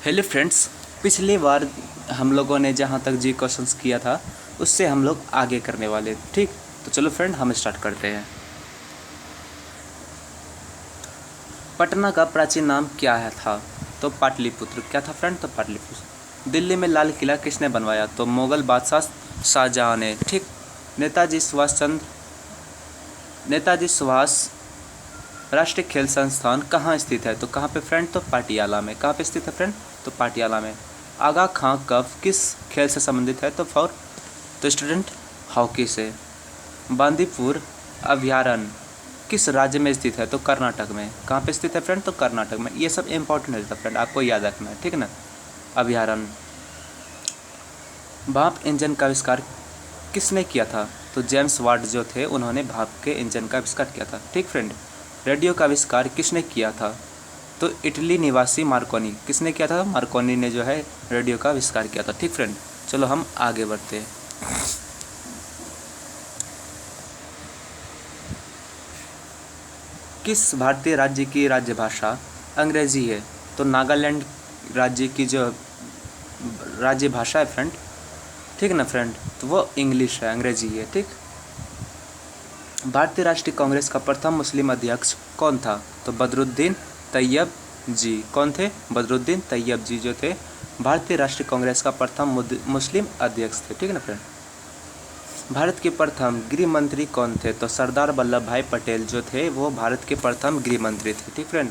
Hello friends, पिछली बार हम लोगों ने जहाँ तक जी क्वेश्चंस किया था उससे हम लोग आगे करने वाले। ठीक, तो चलो फ्रेंड हम स्टार्ट करते हैं। पटना का प्राचीन नाम क्या है था? तो पाटलिपुत्र। क्या था फ्रेंड? तो पाटलिपुत्र। दिल्ली में लाल किला किसने बनवाया? तो मुगल बादशाह शाहजहां ने। ठीक। नेताजी सुभाष राष्ट्रीय खेल संस्थान कहाँ स्थित है? तो कहाँ पे फ्रेंड? तो पाटियाला में। कहाँ पे स्थित है फ्रेंड? तो पाटियाला में। आगा खां कफ किस खेल से संबंधित है? तो स्टूडेंट हॉकी से। बांदीपुर अभयारण्य किस राज्य में स्थित है? तो कर्नाटक में। कहाँ पे स्थित है फ्रेंड? तो कर्नाटक में। ये सब इंपॉर्टेंट है फ्रेंड, आपको याद रखना है, ठीक है ना। अभयारण्य। भाप इंजन का आविष्कार किसने किया था? तो जेम्स वाट जो थे उन्होंने भाप के इंजन का आविष्कार किया था। ठीक फ्रेंड। रेडियो का आविष्कार किसने किया था? तो इटली निवासी मार्कोनी। किसने किया था? मार्कोनी ने जो है रेडियो का आविष्कार किया था। ठीक फ्रेंड, चलो हम आगे बढ़ते हैं। किस भारतीय राज्य की राज्य भाषा अंग्रेजी है? तो नागालैंड राज्य की जो राज्य भाषा है फ्रेंड, ठीक है ना फ्रेंड, तो वो इंग्लिश है, अंग्रेजी है। ठीक। भारतीय राष्ट्रीय कांग्रेस का प्रथम मुस्लिम अध्यक्ष कौन था? तो बदरुद्दीन तैयब जी। कौन थे? बदरुद्दीन तैयब जी जो थे भारतीय राष्ट्रीय कांग्रेस का प्रथम मुस्लिम अध्यक्ष थे। ठीक है ना फ्रेंड। भारत के प्रथम गृह मंत्री कौन थे? तो सरदार वल्लभ भाई पटेल जो थे वो भारत के प्रथम गृह मंत्री थे। ठीक फ्रेंड।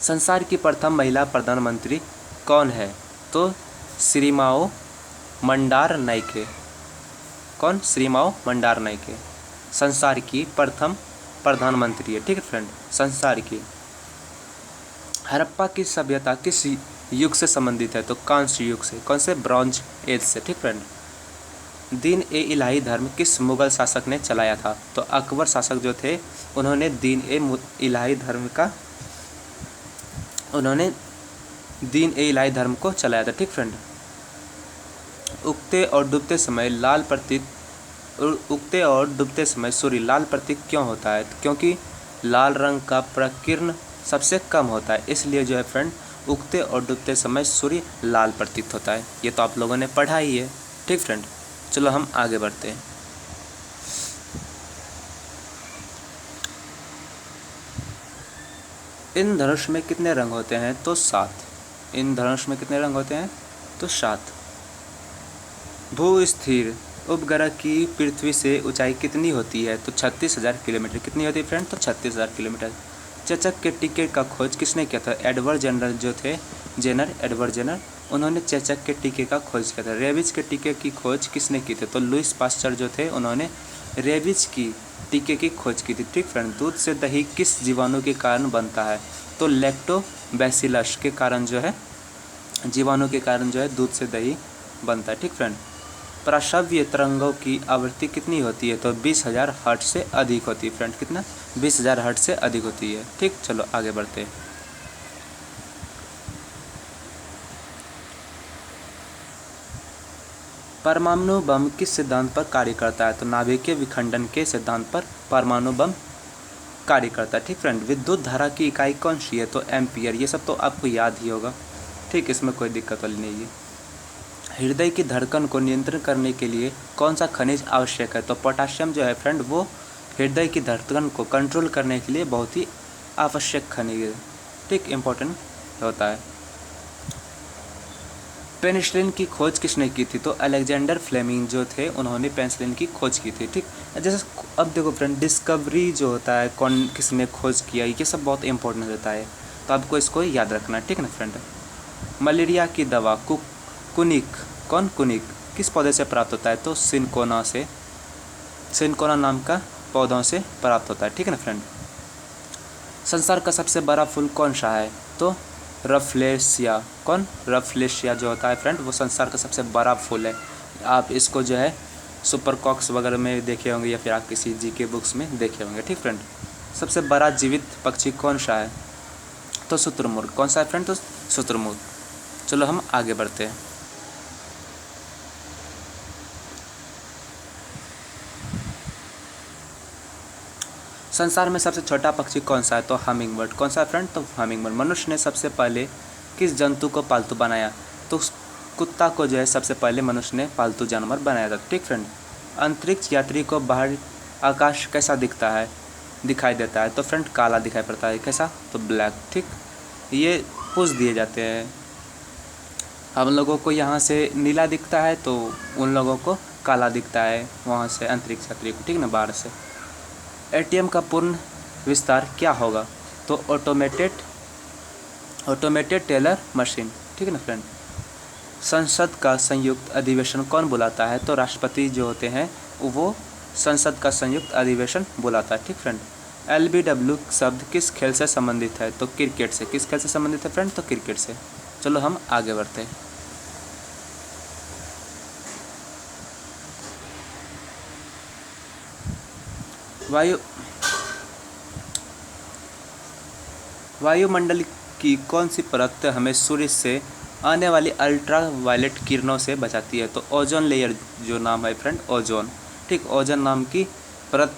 संसार की प्रथम महिला प्रधानमंत्री कौन है? तो श्रीमाओ मंडार नायके। कौन? श्रीमाओ मंडार नायके संसार की प्रथम प्रधानमंत्री है। ठीक है फ्रेंड, संसार की। हड़प्पा की सभ्यता किस युग से संबंधित है? तो कांस्य युग से। कौन से? ब्रॉन्ज एज से। ठीक फ्रेंड। दीन ए इलाही धर्म किस मुगल शासक ने चलाया था? तो अकबर शासक जो थे उन्होंने दीन ए इलाही धर्म को चलाया था। ठीक फ्रेंड। उगते और डूबते समय सूर्य लाल प्रतीक क्यों होता है? क्योंकि लाल रंग का प्रकीर्ण सबसे कम होता है, इसलिए जो है फ्रेंड उगते और डूबते समय सूर्य लाल प्रतीत होता है। ये तो आप लोगों ने पढ़ा ही है। ठीक फ्रेंड, चलो हम आगे बढ़ते हैं। इंद्रधनुष में कितने रंग होते हैं? तो 7। इंद्रधनुष में कितने रंग होते हैं? तो 7। भू स्थिर उपग्रह की पृथ्वी से ऊंचाई कितनी होती है? तो 36,000 किलोमीटर। कितनी होती है फ्रेंड? तो 36,000 किलोमीटर। चेचक के टीके का खोज किसने किया था? एडवर्ड जेनर जो थे, एडवर्ड जेनर, उन्होंने चेचक के टीके का खोज किया था। रेबीज के टीके की खोज किसने की थी? तो लुईस पास्चर जो थे उन्होंने रेबीज की टीके की खोज की थी। ठीक फ्रेंड। दूध से दही किस जीवाणु के कारण बनता है? तो लैक्टोबैसिलस के कारण जो है, जीवाणु के कारण जो है दूध से दही बनता है। ठीक फ्रेंड। प्रश्रव्य तरंगों की आवृत्ति कितनी होती है? तो 20,000 हर्ट्ज से अधिक होती है फ्रेंड। कितना? 20,000 हर्ट्ज से अधिक होती है। ठीक, चलो आगे बढ़ते हैं। परमाणु बम किस सिद्धांत पर कार्य करता है? तो नाभिकीय विखंडन के सिद्धांत पर परमाणु बम कार्य करता है। ठीक फ्रेंड। विद्युत धारा की इकाई कौन सी है? तो एम्पियर। ये सब तो आपको याद ही होगा। ठीक, इसमें कोई दिक्कत वाली नहीं है। हृदय की धड़कन को नियंत्रण करने के लिए कौन सा खनिज आवश्यक है? तो पोटाशियम जो है फ्रेंड वो हृदय की धड़कन को कंट्रोल करने के लिए बहुत ही आवश्यक खनिज है। ठीक, इम्पोर्टेंट होता है। पेनिसिलिन की खोज किसने की थी? तो अलेक्जेंडर फ्लेमिंग जो थे उन्होंने पेनिसिलिन की खोज की थी। ठीक, जैसे अब देखो फ्रेंड, डिस्कवरी जो होता है, कौन किसने खोज किया, ये सब बहुत इंपॉर्टेंट होता है, तो आपको इसको याद रखना है। ठीक है ना फ्रेंड। मलेरिया की दवा कुनिक किस पौधे से प्राप्त होता है? तो सिनकोना नाम का पौधों से प्राप्त होता है। ठीक है ना फ्रेंड। संसार का सबसे बड़ा फूल कौन सा है? तो रफलेशिया। रफलेशिया जो होता है फ्रेंड वो संसार का सबसे बड़ा फूल है। आप इसको जो है सुपर कॉक्स वगैरह में देखे होंगे या फिर आप किसी जीके बुक्स में देखे होंगे। ठीक फ्रेंड। सबसे बड़ा जीवित पक्षी कौन सा है? तो शुतुरमुर्ग। कौन सा है फ्रेंड? तो शुतुरमुर्ग। चलो हम आगे बढ़ते हैं। संसार में सबसे छोटा पक्षी कौन सा है? तो हमिंग बर्ड। कौन सा है फ्रेंड? तो हमिंग बर्ड। मनुष्य ने सबसे पहले किस जंतु को पालतू बनाया? तो कुत्ता को जो है सबसे पहले मनुष्य ने पालतू जानवर बनाया था। ठीक फ्रेंड। अंतरिक्ष यात्री को बाहर आकाश कैसा दिखाई देता है? तो फ्रेंड काला दिखाई पड़ता है। कैसा? तो ब्लैक। ठीक, ये पूछ दिए जाते हैं। हम लोगों को यहाँ से नीला दिखता है तो उन लोगों को काला दिखता है वहाँ से अंतरिक्ष यात्री को। ठीक ना, बाहर से। एटीएम का पूर्ण विस्तार क्या होगा? तो ऑटोमेटेड टेलर मशीन। ठीक है ना फ्रेंड। संसद का संयुक्त अधिवेशन कौन बुलाता है? तो राष्ट्रपति जो होते हैं वो संसद का संयुक्त अधिवेशन बुलाता है। ठीक फ्रेंड। LBW शब्द किस खेल से संबंधित है? तो क्रिकेट से। किस खेल से संबंधित है फ्रेंड? तो क्रिकेट से। चलो हम आगे बढ़ते हैं। वायुमंडल की कौन सी परत हमें सूर्य से आने वाली अल्ट्रा वायलेट किरणों से बचाती है? तो ओजोन लेयर जो नाम है फ्रेंड, ओजोन। ठीक, ओजोन नाम की परत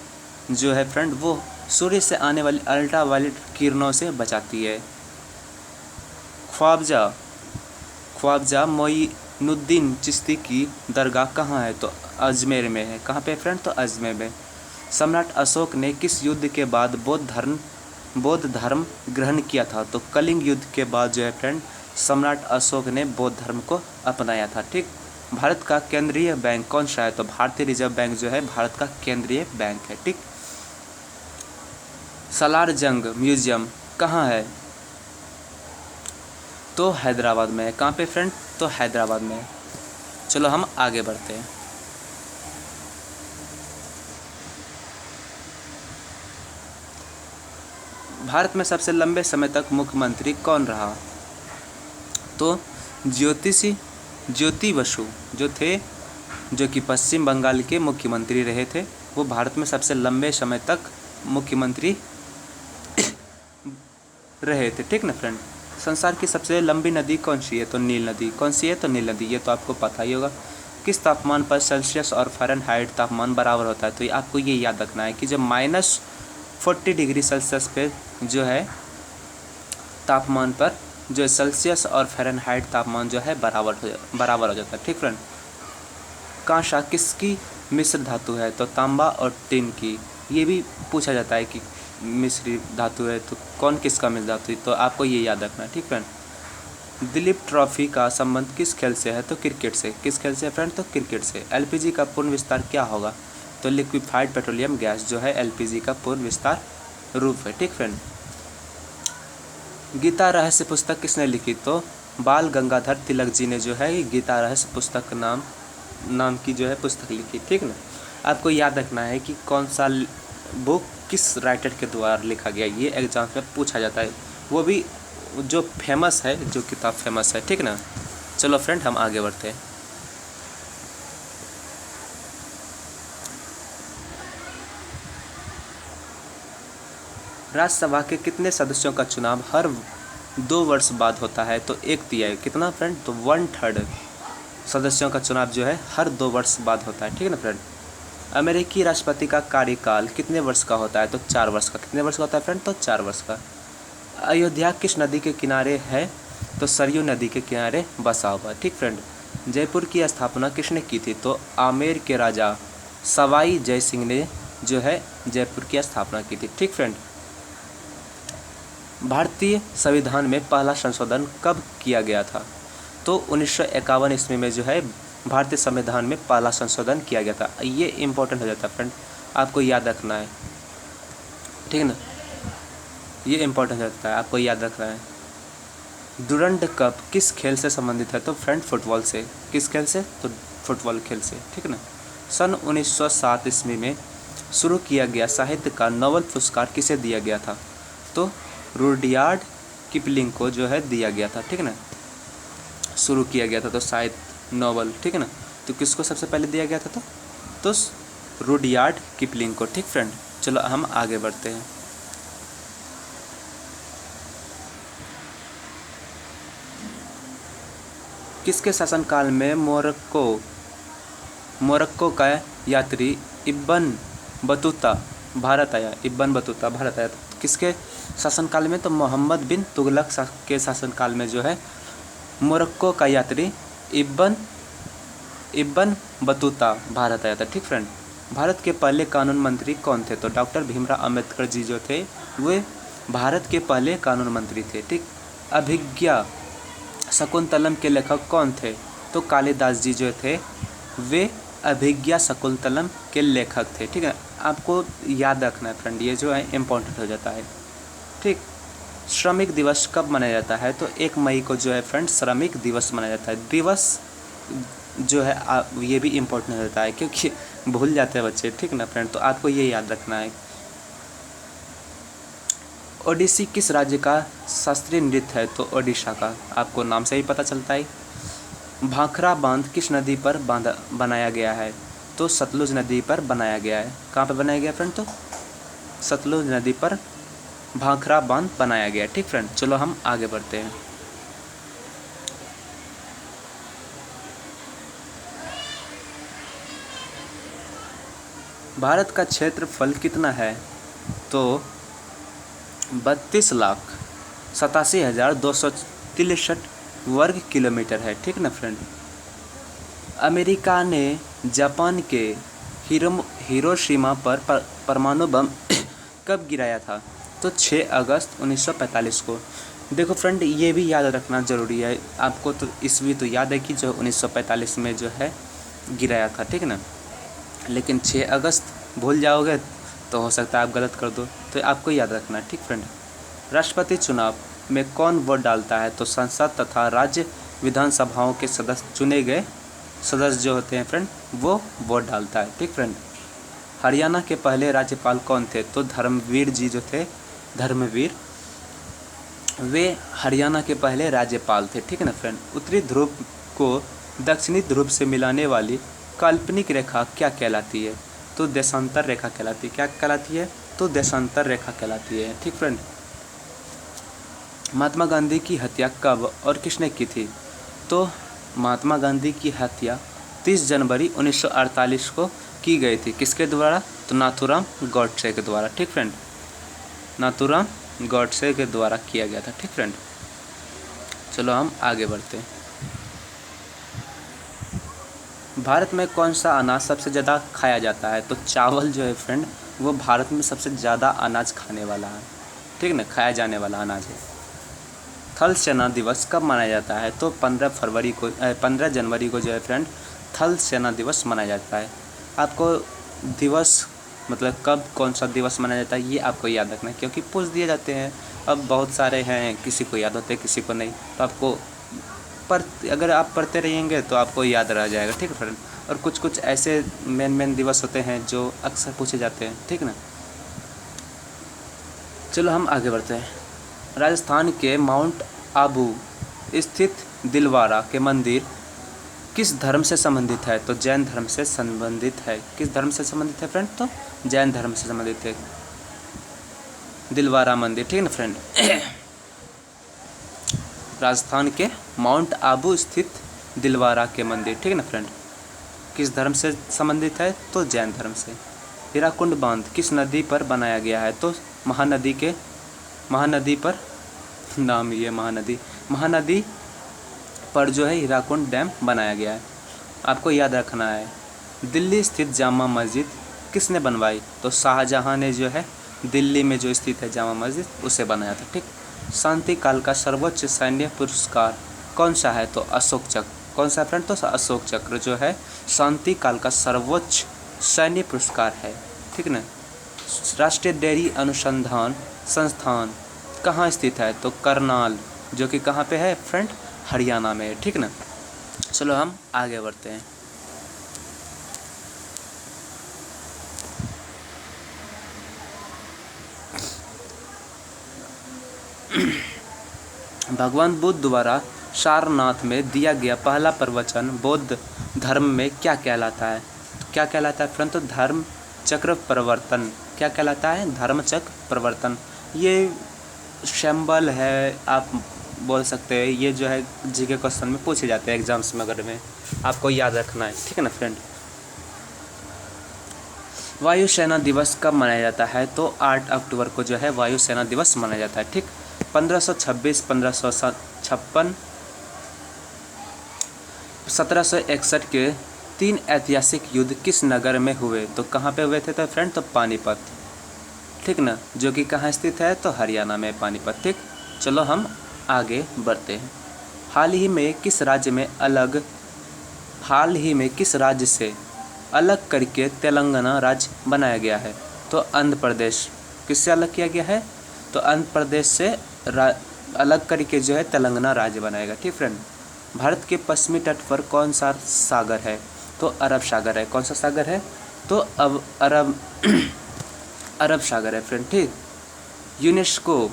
जो है फ्रेंड वो सूर्य से आने वाली अल्ट्रा वायलेट किरणों से बचाती है। ख्वाजा मोइनुद्दीन चिश्ती की दरगाह कहाँ है? तो अजमेर में है। कहाँ पे फ्रेंड? तो अजमेर में। सम्राट अशोक ने किस युद्ध के बाद बौद्ध धर्म ग्रहण किया था? तो कलिंग युद्ध के बाद जो है फ्रेंड सम्राट अशोक ने बौद्ध धर्म को अपनाया था। ठीक। भारत का केंद्रीय बैंक कौन सा है? तो भारतीय रिजर्व बैंक जो है भारत का केंद्रीय बैंक है। ठीक। सालार जंग म्यूजियम कहाँ है? तो हैदराबाद में है। कहाँ पे फ्रेंड? तो हैदराबाद में है। चलो हम आगे बढ़ते हैं। भारत में सबसे लंबे समय तक मुख्यमंत्री कौन रहा? तो ज्योति बसु जो थे, जो कि पश्चिम बंगाल के मुख्यमंत्री रहे थे, वो भारत में सबसे लंबे समय तक मुख्यमंत्री रहे थे। ठीक ना फ्रेंड। संसार की सबसे लंबी नदी कौन सी है? तो नील नदी। कौन सी है? तो नील नदी। ये तो आपको पता ही होगा। किस तापमान पर सेल्सियस और फ़ारेनहाइट तापमान बराबर होता है? तो आपको ये याद रखना है कि जब -40 डिग्री सेल्सियस पे जो है तापमान पर जो सेल्सियस और फ़ारेनहाइट तापमान जो है बराबर हो जाता है। ठीक फ्रेंड। कांसा किसकी मिश्र धातु है? तो तांबा और टिन की। ये भी पूछा जाता है कि मिश्री धातु है तो कौन किसका मिश्र धातु है, तो आपको ये याद रखना है। ठीक फ्रेंड। दिलीप ट्रॉफी का संबंध किस खेल से है? तो क्रिकेट से। किस खेल से फ्रेंड? तो क्रिकेट से। LPG का पूर्ण विस्तार क्या होगा? तो लिक्विफाइड पेट्रोलियम गैस जो है LPG का पूर्ण विस्तार रूप है। ठीक फ्रेंड। गीता रहस्य पुस्तक किसने लिखी? तो बाल गंगाधर तिलक जी ने जो है गीता रहस्य पुस्तक नाम की जो है पुस्तक लिखी। ठीक ना। आपको याद रखना है कि कौन सा बुक किस राइटर के द्वारा लिखा गया, ये एग्जाम में पूछा जाता है। वो भी जो फेमस है, जो किताब फेमस है। ठीक ना। चलो फ्रेंड हम आगे बढ़ते हैं। राज्यसभा के कितने सदस्यों का चुनाव हर 2 वर्ष बाद होता है? तो 1/3। कितना फ्रेंड? तो 1/3 सदस्यों का चुनाव जो है हर 2 वर्ष बाद होता है। ठीक है ना फ्रेंड। अमेरिकी राष्ट्रपति का कार्यकाल कितने वर्ष का होता है? तो 4 वर्ष का। कितने वर्ष का होता है फ्रेंड? तो 4 वर्ष का। अयोध्या किस नदी के किनारे है? तो सरयू नदी के किनारे बसा हुआ। ठीक फ्रेंड। जयपुर की स्थापना किसने की थी? तो आमेर के राजा सवाई जय सिंह ने जो है जयपुर की स्थापना की थी। ठीक फ्रेंड। भारतीय संविधान में पहला संशोधन कब किया गया था? तो 1951 ईस्वी में जो है भारतीय संविधान में पहला संशोधन किया गया था। ये इम्पोर्टेंट हो जाता है फ्रेंड, आपको याद रखना है। ठीक है ना, ये इम्पोर्टेंट हो जाता है, आपको याद रखना है। डुरंड कप किस खेल से संबंधित है? तो फ्रेंड फुटबॉल से। किस खेल से? तो फुटबॉल खेल से। ठीक है ना। सन 1907 ईस्वी में शुरू किया गया साहित्य का नोबेल पुरस्कार किसे दिया गया था? तो रुडयार्ड किपलिंग को जो है दिया गया था। ठीक है ना, शुरू किया गया था तो साहित्य नोबेल। ठीक है ना, तो किसको सबसे पहले दिया गया था? तो रुडयार्ड किपलिंग को। ठीक फ्रेंड, चलो हम आगे बढ़ते हैं। किसके शासनकाल में मोरक्को का यात्री इब्न बतूता भारत आया, इब्न बतूता भारत आया। तो किसके शासनकाल में? तो मोहम्मद बिन तुगलक के शासनकाल में जो है मोरक्को का यात्री इब्न बतूता भारत आया था। ठीक फ्रेंड, भारत के पहले कानून मंत्री कौन थे? तो डॉक्टर भीमराव अंबेडकर जी जो थे वे भारत के पहले कानून मंत्री थे। ठीक, अभिज्ञा शकुंतलम के लेखक कौन थे? तो कालिदास जी जो थे वे अभिज्ञा शकुंतलम के लेखक थे। ठीक है, आपको याद रखना है फ्रेंड, ये जो है इम्पोर्टेंट हो जाता है। ठीक, श्रमिक दिवस कब मनाया जाता है? तो 1 मई को जो है फ्रेंड श्रमिक दिवस मनाया जाता है। दिवस जो है ये भी इम्पोर्टेंट होता है क्योंकि भूल जाते हैं बच्चे। ठीक ना फ्रेंड, तो आपको ये याद रखना है। ओडिसी किस राज्य का शास्त्रीय नृत्य है? तो ओडिशा का, आपको नाम से ही पता चलता है। भाखड़ा बांध किस नदी पर बनाया गया है? तो सतलुज नदी पर बनाया गया है। कहाँ पर बनाया गया फ्रेंड? तो सतलुज नदी पर भाखड़ा बांध बनाया गया। ठीक फ्रेंड, चलो हम आगे बढ़ते हैं। भारत का क्षेत्रफल कितना है? तो 32,87,263 वर्ग किलोमीटर है। ठीक ना फ्रेंड, अमेरिका ने जापान के हिरोशिमा पर परमाणु बम कब गिराया था? तो 6 अगस्त 1945 को। देखो फ्रेंड, ये भी याद रखना ज़रूरी है आपको। तो ईस्वी तो याद है कि जो 1945 में जो है गिराया था। ठीक ना, लेकिन 6 अगस्त भूल जाओगे तो हो सकता है आप गलत कर दो, तो आपको याद रखना है। ठीक फ्रेंड, राष्ट्रपति चुनाव में कौन वोट डालता है? तो संसद तथा राज्य विधानसभाओं के सदस्य, चुने गए सदस्य जो होते हैं फ्रेंड वो वोट डालता है। ठीक फ्रेंड, हरियाणा के पहले राज्यपाल कौन थे? तो धर्मवीर जी जो थे, धर्मवीर, वे हरियाणा के पहले राज्यपाल थे। ठीक है ना फ्रेंड, उत्तरी ध्रुव को दक्षिणी ध्रुव से मिलाने वाली काल्पनिक रेखा क्या कहलाती है? तो देशांतर रेखा कहलाती है। क्या कहलाती है? तो देशांतर रेखा कहलाती है। ठीक फ्रेंड, महात्मा गांधी की हत्या कब और किसने की थी? तो महात्मा गांधी की हत्या 30 जनवरी 1948 को की गई थी। किसके द्वारा? तो नाथूराम गॉडसे के द्वारा। ठीक फ्रेंड, नाथूराम गॉडसे के द्वारा किया गया था। ठीक फ्रेंड, चलो हम आगे बढ़ते हैं। भारत में कौन सा अनाज सबसे ज़्यादा खाया जाता है? तो चावल जो है फ्रेंड वो भारत में सबसे ज़्यादा अनाज खाने वाला है। ठीक ना, खाया जाने वाला अनाज है। थल सेना दिवस कब मनाया जाता है? तो 15 जनवरी को जो है फ्रेंड थल सेना दिवस मनाया जाता है। आपको दिवस मतलब कब कौन सा दिवस मनाया जाता है ये आपको याद रखना है, क्योंकि पूछ दिए जाते हैं। अब बहुत सारे हैं, किसी को याद होते हैं किसी को नहीं, तो आपको अगर आप पढ़ते रहेंगे तो आपको याद रह जाएगा। ठीक है फ्रेंड, और कुछ कुछ ऐसे मेन दिवस होते हैं जो अक्सर पूछे जाते हैं। ठीक ना, चलो हम आगे बढ़ते हैं। राजस्थान के माउंट आबू स्थित दिलवारा के मंदिर किस धर्म से संबंधित है? तो जैन धर्म से संबंधित है। किस धर्म से संबंधित है फ्रेंड? तो जैन धर्म से संबंधित है दिलवारा मंदिर। ठीक है ना फ्रेंड, राजस्थान के माउंट आबू स्थित दिलवारा के मंदिर। ठीक है ना फ्रेंड, किस धर्म से संबंधित है? तो जैन धर्म से। हीराकुंड बांध किस नदी पर बनाया गया है? तो महानदी पर, नाम ये महानदी पर जो है हीराकुंड डैम बनाया गया है। आपको याद रखना है। दिल्ली स्थित जामा मस्जिद किसने बनवाई? तो शाहजहां ने जो है दिल्ली में जो स्थित है जामा मस्जिद उसे बनाया था। ठीक, शांति काल का सर्वोच्च सैन्य पुरस्कार कौन सा है? तो अशोक चक्र। कौन सा फ्रेंड? तो अशोक चक्र जो है शांति काल का सर्वोच्च सैन्य पुरस्कार है। ठीक ना, राष्ट्रीय डेयरी अनुसंधान संस्थान कहाँ स्थित है? तो करनाल, जो कि कहाँ पे है फ्रेंड? हरियाणा में है। ठीक ना, चलो हम आगे बढ़ते हैं। भगवान बुद्ध द्वारा सारनाथ में दिया गया पहला प्रवचन बौद्ध धर्म में क्या कहलाता है? तो क्या कहलाता है फ्रेंड? तो धर्म चक्र प्रवर्तन। क्या कहलाता है? धर्म चक्र प्रवर्तन। ये सिंबल है, आप बोल सकते हैं। ये जो है जीके क्वेश्चन में पूछे जाते हैं एग्जाम्स में, अगर में आपको याद रखना है। ठीक है ना फ्रेंड, वायुसेना दिवस कब मनाया जाता है? तो 8 अक्टूबर को जो है वायुसेना दिवस मनाया जाता है। ठीक, 1526, 1556, 1761 के 3 ऐतिहासिक युद्ध किस नगर में हुए? तो कहाँ पे हुए थे तो फ्रेंड? तो पानीपत, ठीक ना, जो कि कहाँ स्थित है? तो हरियाणा में पानीपत। ठीक, चलो हम आगे बढ़ते हैं। हाल ही में किस राज्य से अलग करके तेलंगाना राज्य बनाया गया है? तो आंध्र प्रदेश। किससे अलग किया गया है? तो आंध्र प्रदेश से अलग करके जो है तेलंगाना राज्य बनाएगा। ठीक फ्रेंड। भारत के पश्चिमी तट पर कौन सा सागर है? तो अरब सागर है। कौन सा सागर है? तो अब अरब सागर है फ्रेंड। ठीक, यूनेस्को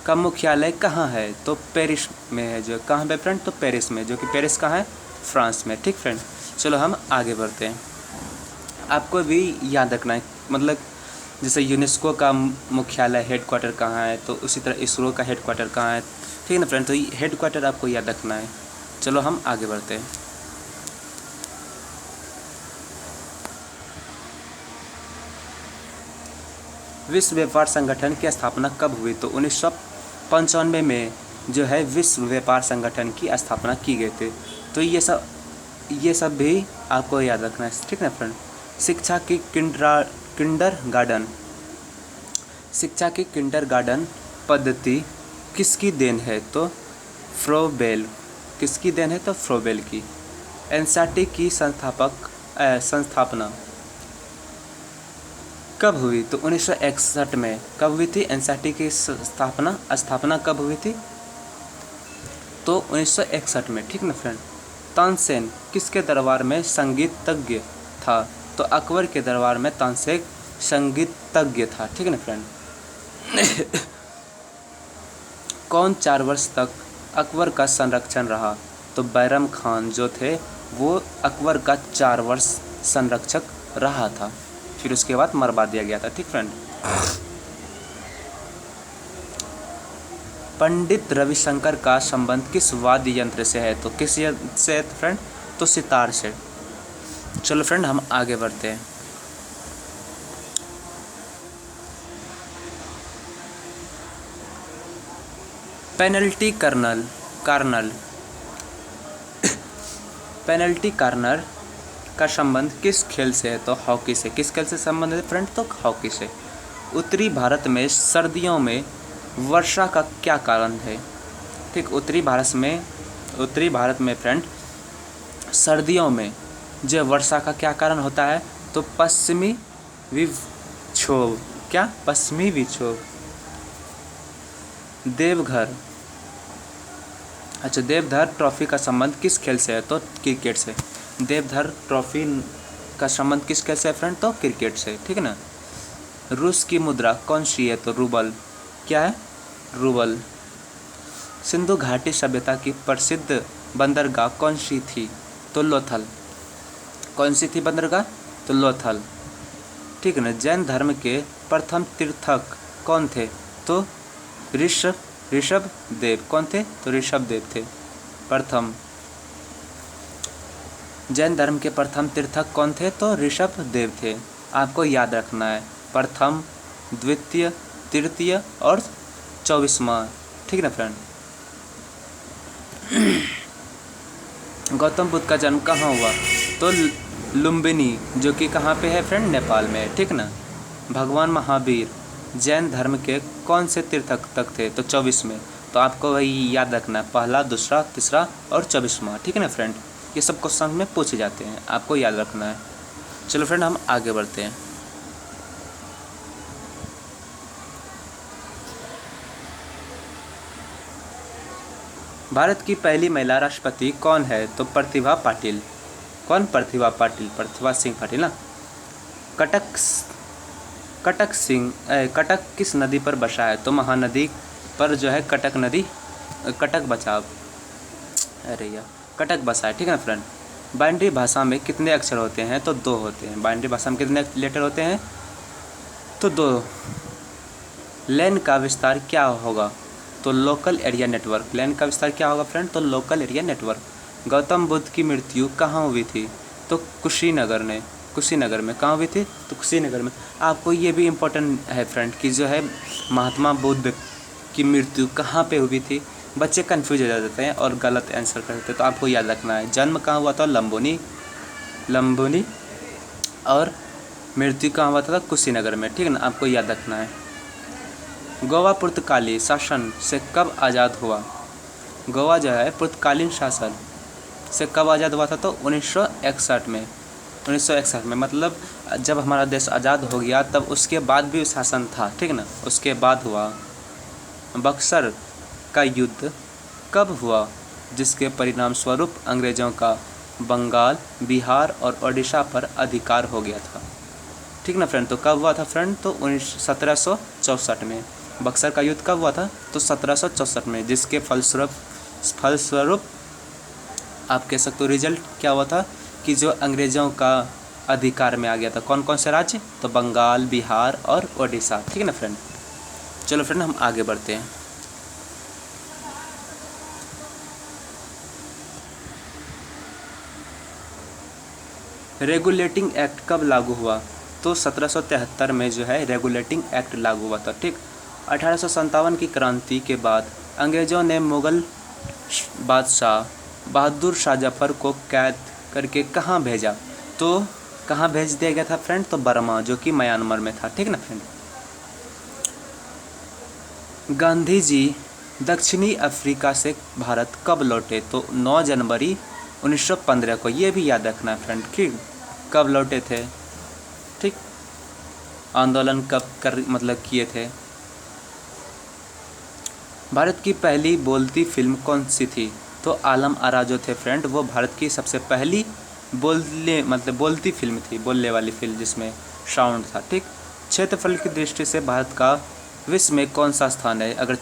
का मुख्यालय कहाँ है? तो पेरिस में है। जो कहाँ पे फ्रेंड? तो पेरिस में, जो कि पेरिस कहाँ है? फ्रांस में। ठीक फ्रेंड, चलो हम आगे बढ़ते हैं। आपको भी याद रखना है, मतलब जैसे यूनेस्को का मुख्यालय हेडक्वार्टर कहाँ है, तो उसी तरह इसरो का हेडक्वार्टर कहाँ है। ठीक है ना फ्रेंड, तो हेडक्वार्टर आपको याद रखना है। चलो हम आगे बढ़ते हैं। विश्व व्यापार संगठन की स्थापना कब हुई? तो 1995 में जो है विश्व व्यापार संगठन की स्थापना की गई थी। तो ये सब भी आपको याद रखना है। ठीक है फ्रेंड। शिक्षा की किंडरगार्टन पद्धति किसकी देन है? तो फ्रोबेल। किसकी देन है? तो फ्रोबेल की। एनसीईआरटी की संस्थापना कब हुई? तो 1961 में। कब हुई थी एनसीईआरटी की स्थापना कब हुई थी? तो 1961 में। ठीक ना फ्रेंड। तानसेन किसके दरबार में संगीतज्ञ था? तो अकबर के दरबार में तानसेन संगीतज्ञ था। ठीक है ना फ्रेंड। कौन 4 वर्ष तक अकबर का संरक्षण रहा? तो बैरम खान जो थे वो अकबर का 4 वर्ष संरक्षक रहा था, फिर उसके बाद मरवा दिया गया था। ठीक फ्रेंड। पंडित रविशंकर का संबंध किस वाद्य यंत्र से है? तो किस यंत्र से है फ्रेंड? तो सितार से। चलो फ्रेंड हम आगे बढ़ते हैं। पेनल्टी कार्नर का संबंध किस खेल से है? तो हॉकी से। किस खेल से संबंध है फ्रेंड? तो हॉकी से। उत्तरी भारत में सर्दियों में वर्षा का क्या कारण है? ठीक, उत्तरी भारत में फ्रेंड सर्दियों में जो वर्षा का क्या कारण होता है? तो पश्चिमी विक्षोभ। क्या? पश्चिमी विक्षोभ। देवधर ट्रॉफी का संबंध किस खेल से है? तो क्रिकेट से। देवधर ट्रॉफी का संबंध किस खेल से है फ्रेंड? तो क्रिकेट से। ठीक है ना। रूस की मुद्रा कौन सी है? तो रूबल। क्या है? रूबल। सिंधु घाटी सभ्यता की प्रसिद्ध बंदरगाह कौन सी थी? तो लोथल। कौन सी थी बंदरगाह? तो लोथल। ठीक है ना। जैन धर्म के प्रथम तीर्थक कौन थे? तो ऋषभ देव। कौन थे? तो ऋषभ देव थे प्रथम। जैन धर्म के प्रथम तीर्थक कौन थे? तो ऋषभ देव थे। आपको याद रखना है, प्रथम, द्वितीय, तृतीय और 24वां। ठीक ना फ्रेंड। गौतम बुद्ध का जन्म कहाँ हुआ? तो लुम्बिनी, जो कि कहाँ पे है फ्रेंड? नेपाल में। ठीक ना। भगवान महावीर जैन धर्म के कौन से तीर्थक तक थे? तो 24 में। तो आपको वही याद रखना है, पहला, दूसरा, तीसरा और 24वां। ठीक है ना फ्रेंड। ये सब क्वेश्चन में पूछे जाते हैं, आपको याद रखना है। चलो फ्रेंड हम आगे बढ़ते हैं। भारत की पहली महिला राष्ट्रपति कौन है? तो प्रतिभा पाटिल। कौन? प्रतिभा पाटिल। प्रतिभा सिंह पाटिल ना। कटक किस नदी पर बसा है? तो महानदी पर जो है कटक नदी, कटक बसा है। ठीक है ना फ्रेंड। बाइनरी भाषा में कितने अक्षर होते हैं? तो 2 होते हैं। बाइनरी भाषा में कितने लेटर होते हैं? तो 2। लैन का विस्तार क्या होगा? तो लोकल एरिया नेटवर्क। लैन का विस्तार क्या होगा फ्रेंड? तो local area network. Gautam Buddha की मृत्यु कहाँ हुई थी? तो कुशीनगर ने। कुशीनगर में। कहाँ हुई थी? तो कुशीनगर में। आपको ये भी इम्पोर्टेंट है फ्रेंड कि जो है महात्मा बुद्ध की मृत्यु कहाँ पे हुई थी। बच्चे कन्फ्यूज हो जाते हैं और गलत आंसर करते हैं, तो आपको याद रखना है जन्म कहाँ हुआ था? लंबोनी और मृत्यु कहाँ हुआ था? कुशीनगर में। ठीक है ना, आपको याद रखना है। गोवा पुर्तगाली शासन से कब आज़ाद हुआ? गोवा जो है पुर्तगाली शासन से कब आज़ाद हुआ था? तो 1961 में। 1961 में मतलब जब हमारा देश आज़ाद हो गया तब उसके बाद भी शासन था। ठीक है ना, उसके बाद हुआ। बक्सर का युद्ध कब हुआ जिसके परिणाम स्वरूप अंग्रेज़ों का बंगाल, बिहार और ओडिशा पर अधिकार हो गया था? ठीक ना फ्रेंड, तो कब हुआ था फ्रेंड? तो 1764 में। बक्सर का युद्ध कब हुआ था? तो 1764 में, जिसके फलस्वरूप आप कह सकते हो रिजल्ट क्या हुआ था कि जो अंग्रेज़ों का अधिकार में आ गया था। कौन कौन से राज्य? तो बंगाल, बिहार और ओडिशा। ठीक है ना फ्रेंड। चलो फ्रेंड हम आगे बढ़ते हैं। रेगुलेटिंग एक्ट कब लागू हुआ? तो 1773 में जो है रेगुलेटिंग एक्ट लागू हुआ था। ठीक। 1857 की क्रांति के बाद अंग्रेज़ों ने मुग़ल बादशाह बहादुर शाह जफ़र को कैद करके कहाँ भेजा? तो कहाँ भेज दिया गया था फ्रेंड? तो बर्मा, जो कि म्यांमार में था। ठीक ना फ्रेंड। गांधी जी दक्षिणी अफ्रीका से भारत कब लौटे? तो 9 जनवरी 1915 को। ये भी याद रखना है फ्रेंड कि कब लौटे थे। ठीक। आंदोलन कब किए थे। भारत की पहली बोलती फिल्म कौन सी थी? तो आलम आरा जो थे फ्रेंड, वो भारत की सबसे पहली बोलती फिल्म थी, बोलने वाली फिल्म जिसमें साउंड था। ठीक। क्षेत्रफल की दृष्टि से भारत का विश्व में कौन सा स्थान है? अगर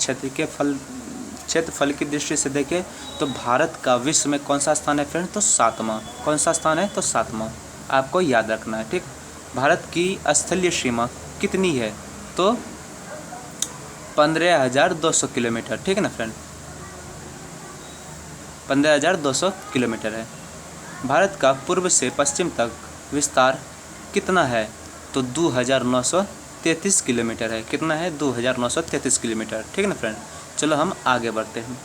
क्षेत्रफल की दृष्टि से देखें तो भारत का विश्व में कौन सा स्थान है फ्रेंड? तो 7वां। कौन सा स्थान है? तो 7वां। आपको याद रखना है। ठीक। भारत की स्थलीय सीमा कितनी है? तो 15,200 किलोमीटर। ठीक है ना फ्रेंड, 15,200 किलोमीटर है। भारत का पूर्व से पश्चिम तक विस्तार कितना है? तो 2,933 किलोमीटर है। कितना है? 2,933 किलोमीटर। ठीक है ना फ्रेंड। चलो हम आगे बढ़ते हैं।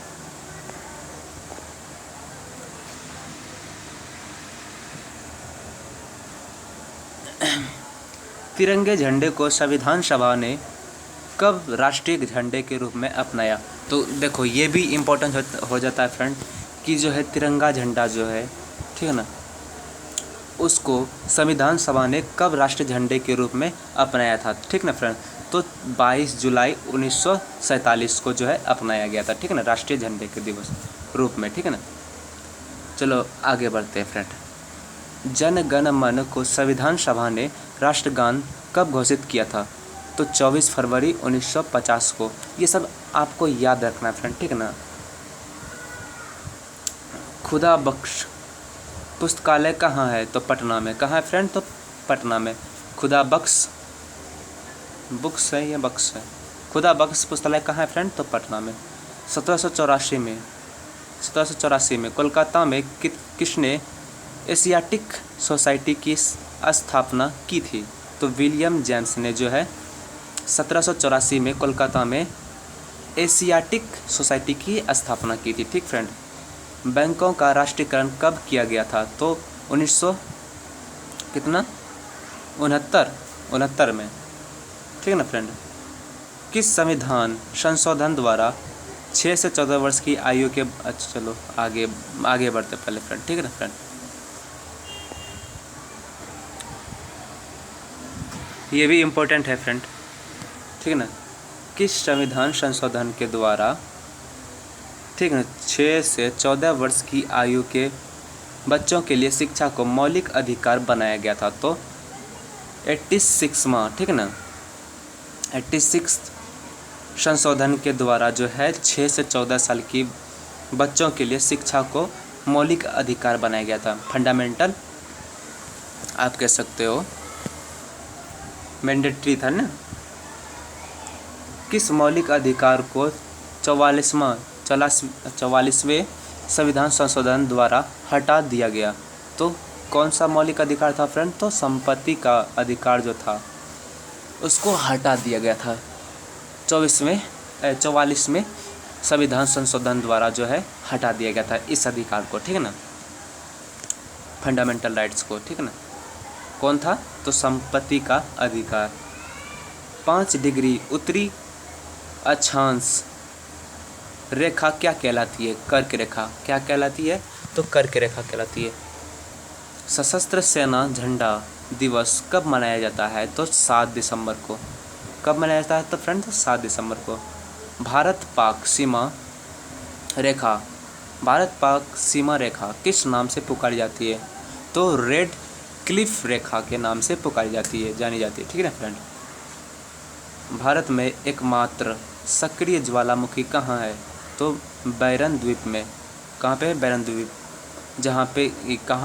तिरंगे झंडे को संविधान सभा ने कब राष्ट्रीय झंडे के रूप में अपनाया? तो देखो ये भी इम्पोर्टेंट हो जाता है फ्रेंड कि जो है तिरंगा झंडा जो है, ठीक है ना, उसको संविधान सभा ने कब राष्ट्रीय झंडे के रूप में अपनाया था? ठीक ना फ्रेंड, तो 22 जुलाई 1947 को जो है अपनाया गया था। ठीक है ना, राष्ट्रीय झंडे के दिवस रूप में। ठीक है ना। चलो आगे बढ़ते हैं फ्रेंड। जन गण मन को संविधान सभा ने राष्ट्रगान कब घोषित किया था? तो 24 फरवरी 1950 को। ये सब आपको याद रखना है फ्रेंड। ठीक है ना। खुदा बख्श पुस्तकालय कहाँ है? तो पटना में। कहाँ है फ्रेंड? तो पटना में। खुदा बख्श बुक्स है या बख्श है? खुदा बख्श पुस्तकालय कहाँ है फ्रेंड? तो पटना में। 1784 में कोलकाता में किसने एशियाटिक सोसाइटी की स्थापना की थी? तो विलियम जेम्स ने जो है 1784 में कोलकाता में एशियाटिक सोसाइटी की स्थापना की थी। ठीक फ्रेंड। बैंकों का राष्ट्रीयकरण कब किया गया था? तो 1969 में। ठीक है ना फ्रेंड। किस संविधान संशोधन द्वारा 6 से 14 वर्ष की आयु के चलो आगे बढ़ते पहले फ्रेंड। ठीक है ना फ्रेंड, ये भी इम्पोर्टेंट है फ्रेंड। ठीक है ना। किस संविधान संशोधन के द्वारा, ठीक है ना, 6 से 14 वर्ष की आयु के बच्चों के लिए शिक्षा को मौलिक अधिकार बनाया गया था? तो 86वां। ठीक है ना, 86 संशोधन के द्वारा जो है 6 से 14 साल की बच्चों के लिए शिक्षा को मौलिक अधिकार बनाया गया था। फंडामेंटल आप कह सकते हो, मैंडेटरी था ना। किस मौलिक अधिकार को 44वें संविधान संशोधन द्वारा हटा दिया गया? तो कौन सा मौलिक अधिकार था फ्रेंड? तो संपत्ति का अधिकार जो था उसको हटा दिया गया था 44वें संविधान संशोधन द्वारा जो है हटा दिया गया था इस अधिकार को, ठीक है ना, फंडामेंटल राइट्स को, ठीक है ना। कौन था? तो संपत्ति का अधिकार। 5 डिग्री उत्तरी अक्षांश रेखा क्या कहलाती है? कर्क रेखा। क्या कहलाती है? तो कर्क रेखा कहलाती है। सशस्त्र सेना झंडा दिवस कब मनाया जाता है? तो 7 दिसंबर को। कब मनाया जाता है? तो फ्रेंड 7 दिसंबर को। भारत पाक सीमा रेखा किस नाम से पुकारी जाती है? तो रेड क्लिफ रेखा के नाम से पुकारी जाती है, जानी जाती है, ठीक है ना फ्रेंड। भारत में एकमात्र सक्रिय ज्वालामुखी कहाँ है? तो बैरन द्वीप में। कहाँ पे है? बैरन द्वीप। कहाँ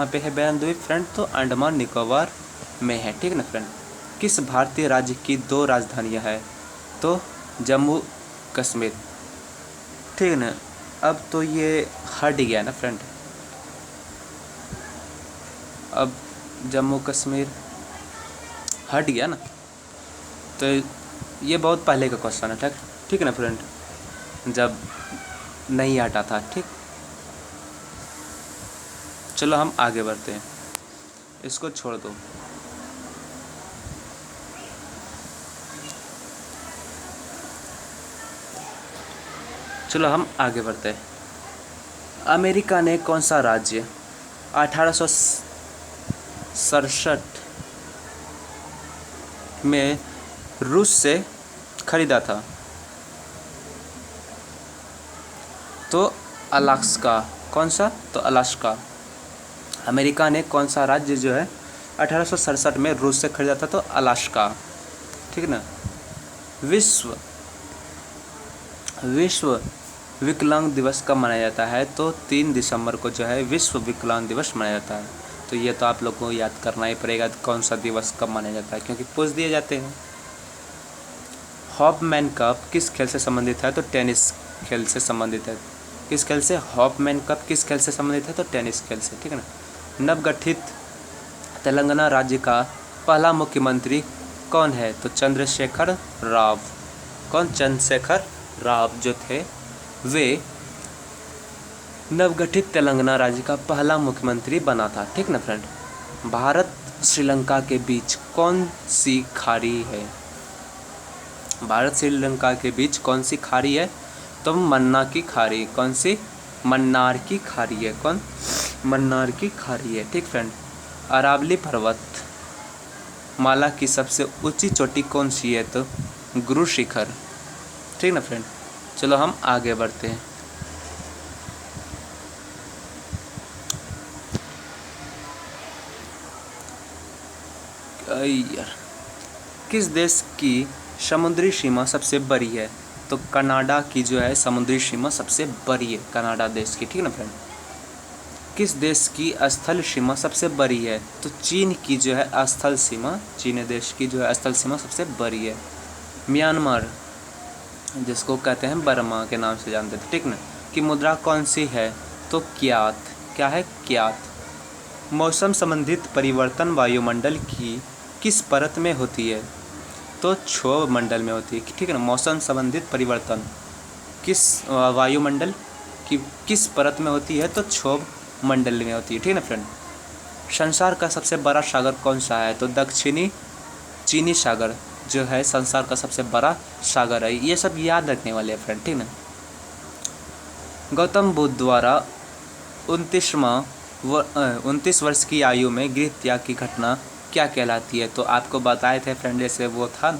पे है बैरन द्वीप फ्रेंड? तो अंडमान निकोबार में है, ठीक है ना फ्रेंड। किस भारतीय राज्य की 2 राजधानियाँ हैं? तो जम्मू कश्मीर, ठीक है ना। अब तो ये हट गया ना फ्रेंड, अब जम्मू कश्मीर हट गया ना, तो ये बहुत पहले का क्वेश्चन है, ठीक है ना फ्रेंड, जब नहीं हटा था, ठीक। चलो हम आगे बढ़ते हैं, इसको छोड़ दो। चलो हम आगे बढ़ते हैं। अमेरिका ने कौन सा राज्य 1867 में रूस से खरीदा था? तो अलास्का। कौन सा? तो अलास्का। अमेरिका ने कौन सा राज्य जो है 1867 में रूस से खरीदा था? तो अलास्का, ठीक है ना। विश्व विकलांग दिवस कब मनाया जाता है? तो 3 दिसंबर को जो है विश्व विकलांग दिवस मनाया जाता है। तो ये तो आप लोग को याद करना ही पड़ेगा कौन सा दिवस कब मनाया जाता है, क्योंकि पूछ दिए जाते हैं। हॉपमैन कप किस खेल से संबंधित है? तो टेनिस खेल से संबंधित है। किस खेल से? हॉपमैन कप किस खेल से संबंधित है? तो टेनिस खेल से, ठीक है ना। नवगठित तेलंगाना राज्य का पहला मुख्यमंत्री कौन है? तो चंद्रशेखर राव। कौन? चंद्रशेखर राव जो थे वे नवगठित तेलंगाना राज्य का पहला मुख्यमंत्री बना था, ठीक ना फ्रेंड। भारत श्रीलंका के बीच कौन सी खाड़ी है? भारत श्रीलंका के बीच कौन सी खाड़ी है? तो मन्ना की खाड़ी। कौन सी? मन्नार की खाड़ी है। कौन? मन्नार की खाड़ी है, ठीक फ्रेंड। अरावली पर्वत माला की सबसे ऊंची चोटी कौन सी है? तो गुरु शिखर, ठीक ना फ्रेंड। चलो हम आगे बढ़ते हैं। यार, किस देश की समुद्री सीमा सबसे बड़ी है? तो कनाडा की जो है समुद्री सीमा सबसे बड़ी है, कनाडा देश की, ठीक है ना फ्रेंड। किस देश की स्थल सीमा सबसे बड़ी है? तो चीन की जो है स्थल सीमा, चीन देश की जो है स्थल सीमा सबसे बड़ी है। म्यांमार, जिसको कहते हैं बर्मा के नाम से जानते थे, ठीक ना, की मुद्रा कौन सी है? तो क्यात। क्या है? क्यात। मौसम संबंधित परिवर्तन वायुमंडल की किस परत में होती है? तो क्षोभ मंडल में होती है, ठीक है ना। मौसम संबंधित परिवर्तन किस वायुमंडल की किस परत में होती है? तो क्षोभ मंडल में होती है, ठीक है ना फ्रेंड। संसार का सबसे बड़ा सागर कौन सा है? तो दक्षिणी चीनी सागर जो है संसार का सबसे बड़ा सागर है। ये सब याद रखने वाले हैं फ्रेंड, ठीक ना। गौतम बुद्ध द्वारा 29 वर्ष की आयु में गृह त्याग की घटना क्या कहलाती है? तो आपको बताए थे फ्रेंड, जैसे वो था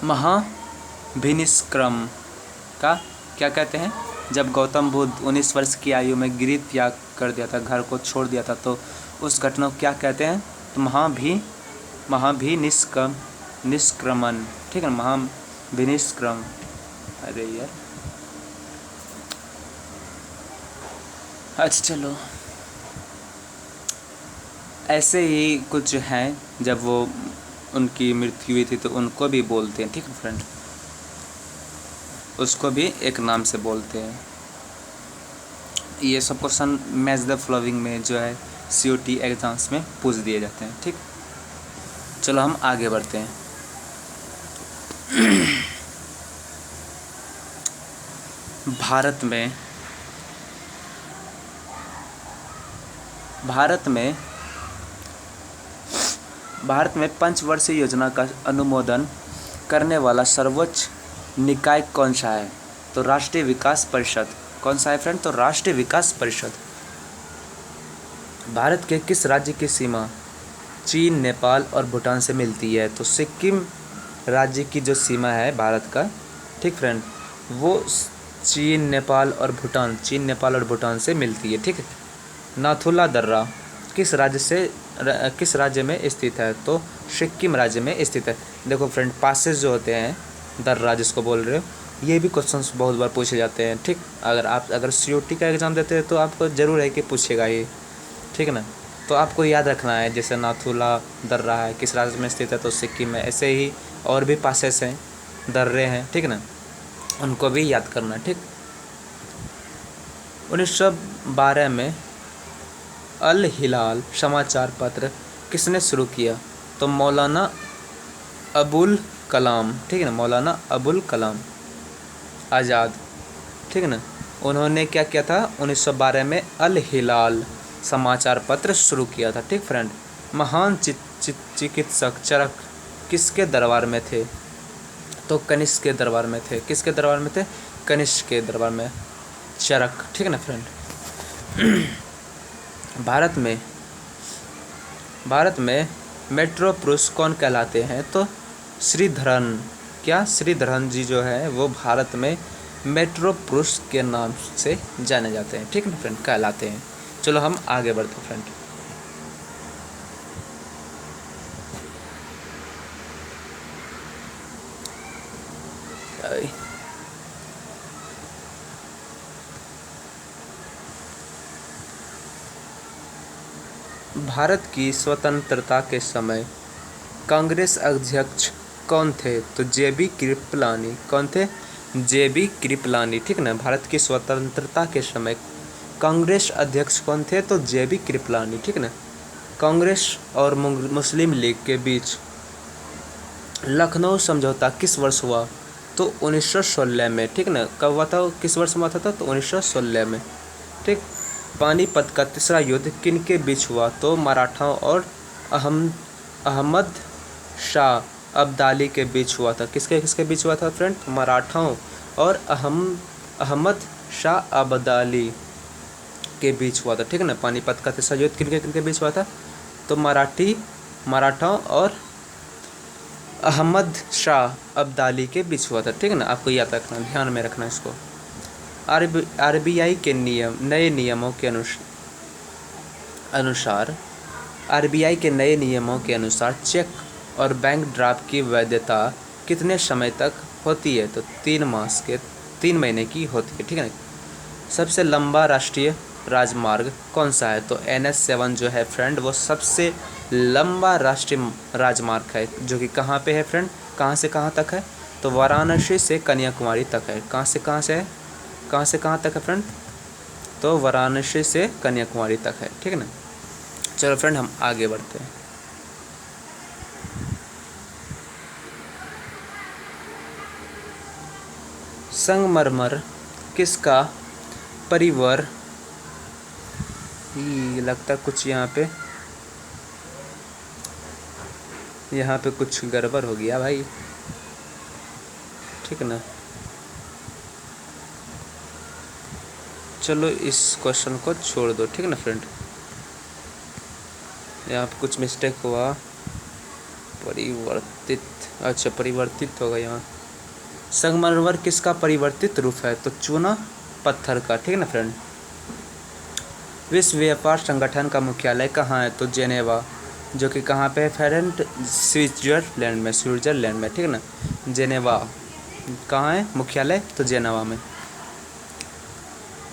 महाभिनिष्क्रम का क्या कहते हैं? जब गौतम बुद्ध 19 वर्ष की आयु में गृह त्याग कर दिया था, घर को छोड़ दिया था, तो उस घटना को क्या कहते हैं? तो निष्क्रमण, ठीक है। महाभिनिष्क्रम। अरे यार, अच्छा चलो, ऐसे ही कुछ हैं, जब वो उनकी मृत्यु हुई थी तो उनको भी बोलते हैं, ठीक है फ्रेंड, उसको भी एक नाम से बोलते हैं। ये सब क्वेश्चन मैच द फॉलोइंग में जो है COT एग्जाम्स में पूछ दिए जाते हैं। ठीक, चलो हम आगे बढ़ते हैं। भारत में पंचवर्षीय योजना का अनुमोदन करने वाला सर्वोच्च निकाय कौन सा है? तो राष्ट्रीय विकास परिषद। कौन सा है फ्रेंड? तो राष्ट्रीय विकास परिषद। भारत के किस राज्य की सीमा चीन, नेपाल और भूटान से मिलती है? तो सिक्किम राज्य की जो सीमा है भारत का, ठीक फ्रेंड, वो चीन, नेपाल और भूटान से मिलती है। ठीक है। नाथुला दर्रा किस राज्य में स्थित है? तो सिक्किम राज्य में स्थित है। देखो फ्रेंड, पासेस जो होते हैं, दर्रा जिसको बोल रहे हो, ये भी क्वेश्चंस बहुत बार पूछे जाते हैं। ठीक, अगर COT का एग्ज़ाम देते हैं तो आपको ज़रूर है कि पूछेगा ये, ठीक है ना। तो आपको याद रखना है, जैसे नाथुला दर्रा है किस राज्य में स्थित है? तो सिक्किम में। ऐसे ही और भी पासेस हैं, दर्रे हैं, ठीक है ना, उनको भी याद करना है। ठीक, 1912 में अल हिलाल समाचार पत्र किसने शुरू किया? तो मौलाना अबुल कलाम, ठीक है ना, मौलाना अबुल कलाम आज़ाद, ठीक है ना, उन्होंने क्या किया था? 1912 में अल हिलाल समाचार पत्र शुरू किया था। ठीक फ्रेंड। महान चिकित्सक चरक किसके दरबार में थे? तो कनिष्क के दरबार में थे। किसके दरबार में थे? कनिष्क के दरबार में चरक, ठीक है ना फ्रेंड। भारत में मेट्रो पुरुष कौन कहलाते हैं? तो श्रीधरन। क्या? श्रीधरन जी जो है वो भारत में मेट्रो पुरुष के नाम से जाने जाते हैं। ठीक है ना फ्रेंड, कहलाते हैं। चलो हम आगे बढ़ते हैं फ्रेंड। भारत की स्वतंत्रता के समय कांग्रेस अध्यक्ष कौन थे? तो JB कृपलानी। कौन थे? JB कृपलानी, ठीक ना। भारत की स्वतंत्रता के समय कांग्रेस अध्यक्ष कौन थे? तो JB कृपलानी, ठीक ना। कांग्रेस और मुस्लिम लीग के बीच लखनऊ समझौता किस वर्ष हुआ? तो 1916 में, ठीक ना। कब हुआ था? किस वर्ष हुआ था? तो 1916 में, ठीक। पानीपत का तीसरा युद्ध किन के बीच हुआ? तो मराठाओं और अहमद शाह अब्दाली के बीच हुआ था। किसके बीच हुआ था फ्रेंड? मराठाओं और अहमद शाह अब्दाली के बीच हुआ था, ठीक है ना। पानीपत का तीसरा युद्ध किनके बीच हुआ था? तो मराठाओं और अहमद शाह अब्दाली के बीच हुआ था, ठीक है ना। आपको याद रखना, ध्यान में रखना इसको। RBI के नए नियमों के अनुसार चेक और बैंक ड्राफ्ट की वैधता कितने समय तक होती है? तो 3 महीने की होती है, ठीक है ना। सबसे लंबा राष्ट्रीय राजमार्ग कौन सा है? तो NH7 जो है फ्रेंड, वो सबसे लंबा राष्ट्रीय राजमार्ग है, जो कि कहाँ पे है फ्रेंड? कहाँ से कहाँ तक है? तो वाराणसी से कन्याकुमारी तक है। कहाँ से कहाँ तक है फ्रेंड? तो वाराणसी से कन्याकुमारी तक है, ठीक है ना। चलो फ्रेंड, हम आगे बढ़ते हैं। संगमरमर किसका परिवार? ये लगता कुछ यहाँ पे कुछ गड़बड़ हो गया भाई, ठीक है ना। चलो इस क्वेश्चन को छोड़ दो, ठीक है ना फ्रेंड। यहाँ पे कुछ मिस्टेक हुआ, परिवर्तित होगा यहाँ। संगमरमर किसका परिवर्तित रूप है? तो चूना पत्थर का, ठीक है ना फ्रेंड। विश्व व्यापार संगठन का मुख्यालय कहाँ है? तो जेनेवा, जो कि कहाँ पे है फ्रेंड? स्विट्जरलैंड में, ठीक है ना। जेनेवा कहाँ है मुख्यालय? तो जेनेवा में।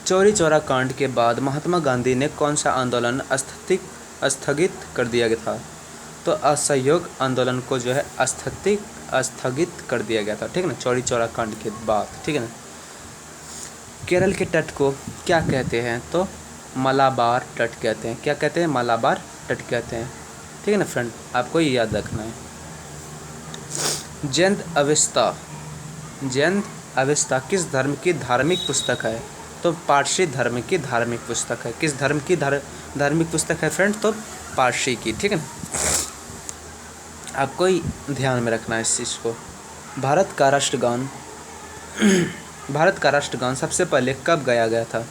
चौरी चौरा कांड के बाद महात्मा गांधी ने कौन सा आंदोलन स्थगित कर दिया गया था? तो असहयोग आंदोलन को जो है स्थगित कर दिया गया था, ठीक है ना, चौरी चौरा कांड के बाद, ठीक है ना। केरल के तट को क्या कहते हैं? तो मलाबार तट कहते हैं। क्या कहते हैं? मलाबार तट कहते हैं। ठीक है ना फ्रेंड, आपको ये याद रखना है। जैन अवेस्ता, जैन अवेस्ता किस धर्म की धार्मिक पुस्तक है? तो पारसी धर्म की धार्मिक पुस्तक है। किस धर्म की धार्मिक पुस्तक है फ्रेंड? तो पारसी की। ठीक है ना, आपको ध्यान में रखना है इस चीज़ को। भारत का राष्ट्रगान भारत का राष्ट्रगान सबसे पहले कब गाया गया था?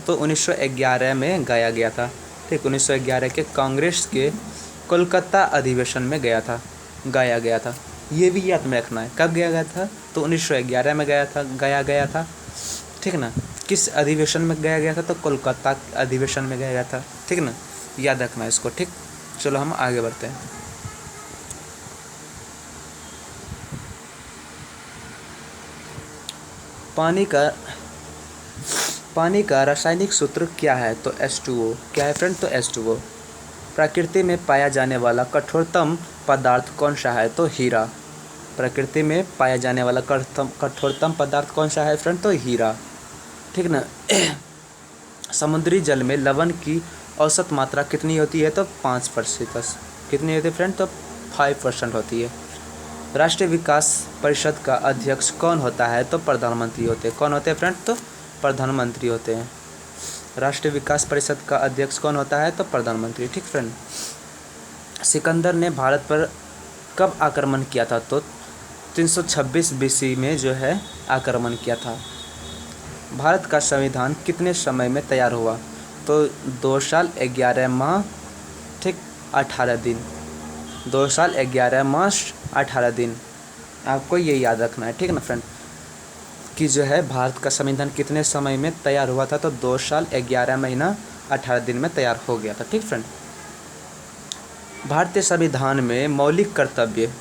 तो 1911 में गाया गया था। ठीक, 1911 के कांग्रेस के कोलकाता अधिवेशन में गाया गया था। ये भी याद में रखना है, कब गाया गया था? तो 1911 में गाया गया था। ठीक ना, किस अधिवेशन में गाया गया था? तो कोलकाता अधिवेशन में गाया गया था। ठीक ना, याद रखना है इसको। ठीक, चलो हम आगे बढ़ते हैं। पानी का रासायनिक सूत्र क्या है? तो H2O। क्या है फ्रेंड? तो H2O। प्रकृति में पाया जाने वाला कठोरतम पदार्थ कौन सा है? तो हीरा। प्रकृति में पाया जाने वाला कठोरतम पदार्थ कौन सा है फ्रेंड? तो हीरा। ठीक ना। समुद्री जल में लवण की औसत मात्रा कितनी होती है? तो 5%। कितनी होती है फ्रेंड? तो 5% होती है। राष्ट्रीय विकास परिषद का अध्यक्ष कौन होता है? तो प्रधानमंत्री होते हैं। कौन होते हैं फ्रेंड? तो प्रधानमंत्री होते हैं। राष्ट्रीय विकास परिषद का अध्यक्ष कौन होता है? तो प्रधानमंत्री। ठीक फ्रेंड। सिकंदर ने भारत पर कब आक्रमण किया था? तो 326 BC में जो है आक्रमण किया था। भारत का संविधान कितने समय में तैयार हुआ? तो 2 साल 11 माह, ठीक, 18 दिन। 2 साल 11 मास 18 दिन। आपको ये याद रखना है। ठीक है ना फ्रेंड, कि जो है भारत का संविधान कितने समय में तैयार हुआ था? तो 2 साल 11 महीना 18 दिन में तैयार हो गया था। ठीक फ्रेंड। भारतीय संविधान में मौलिक कर्तव्य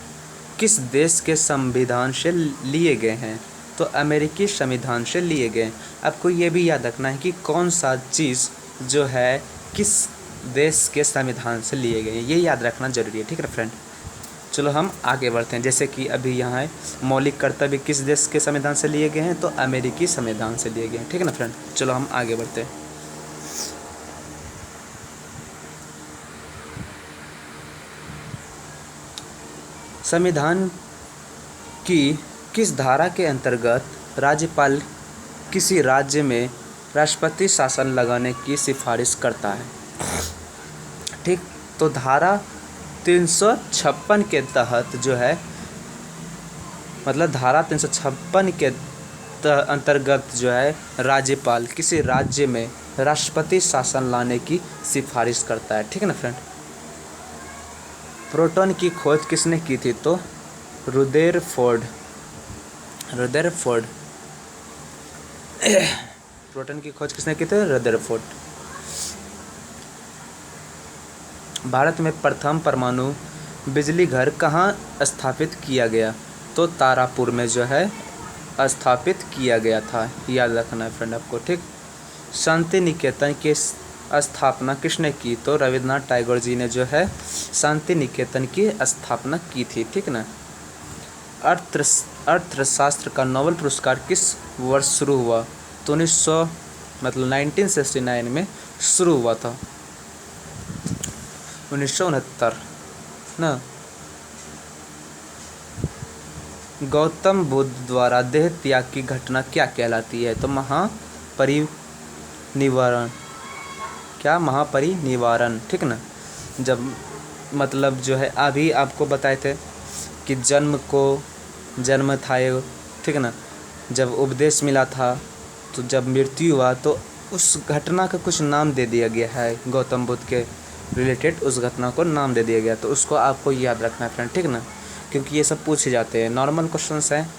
किस देश के संविधान से लिए गए हैं? तो अमेरिकी संविधान से लिए गए। आपको ये भी याद रखना है कि कौन सा चीज़ जो है किस देश के संविधान से लिए गए हैं, ये याद रखना जरूरी है। ठीक है फ्रेंड, चलो हम आगे बढ़ते हैं। जैसे कि अभी यहाँ है मौलिक कर्तव्य किस देश के संविधान से लिए गए हैं? तो अमेरिकी संविधान से लिए गए हैं। ठीक है ना फ्रेंड, चलो हम आगे बढ़ते हैं। संविधान की किस धारा के अंतर्गत राज्यपाल किसी राज्य में राष्ट्रपति शासन लगाने की सिफारिश करता है? ठीक, तो धारा 356 के तहत जो है, मतलब धारा 356 के अंतर्गत जो है राज्यपाल किसी राज्य में राष्ट्रपति शासन लाने की सिफारिश करता है। ठीक है ना फ्रेंड। प्रोटॉन की खोज किसने की थी? तो रुदरफोर्ड। प्रोटॉन की खोज किसने की थी? रुदरफोर्ड। भारत में प्रथम परमाणु बिजली घर कहाँ स्थापित किया गया? तो तारापुर में जो है स्थापित किया गया था। याद रखना है फ्रेंड आपको। ठीक, शांति निकेतन की स्थापना किसने की? तो रविन्द्रनाथ टैगोर जी ने जो है शांति निकेतन की स्थापना की थी। ठीक ना। अर्थशास्त्र का नोबेल पुरस्कार किस वर्ष शुरू हुआ? तो 1969 में शुरू हुआ था। 1969 ना। गौतम बुद्ध द्वारा देह त्याग की घटना क्या कहलाती है? तो महापरिनिर्वाण। क्या? महापरिनिर्वाण। ठीक ना। जब मतलब जो है अभी आपको बताए थे कि जन्म था ये, ठीक ना, जब उपदेश मिला था तो जब मृत्यु हुआ तो उस घटना का कुछ नाम दे दिया गया है। गौतम बुद्ध के रिलेटेड उस घटना को नाम दे दिया गया, तो उसको आपको याद रखना है फ्रेंड। ठीक ना, क्योंकि ये सब पूछे जाते हैं, नॉर्मल क्वेश्चंस हैं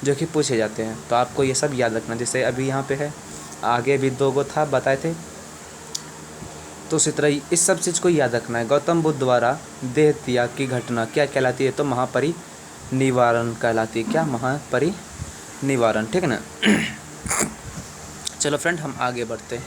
जो कि पूछे जाते हैं, तो आपको ये सब याद रखना। जैसे अभी यहाँ पे है, आगे भी 2 था बताए थे, तो उसी तरह इस सब चीज़ को याद रखना है। गौतम बुद्ध द्वारा देह त्याग की घटना क्या कहलाती है? तो महापरिनिर्वाण कहलाती है। क्या? महापरिनिर्वाण। ठीक है ना। चलो फ्रेंड हम आगे बढ़ते हैं।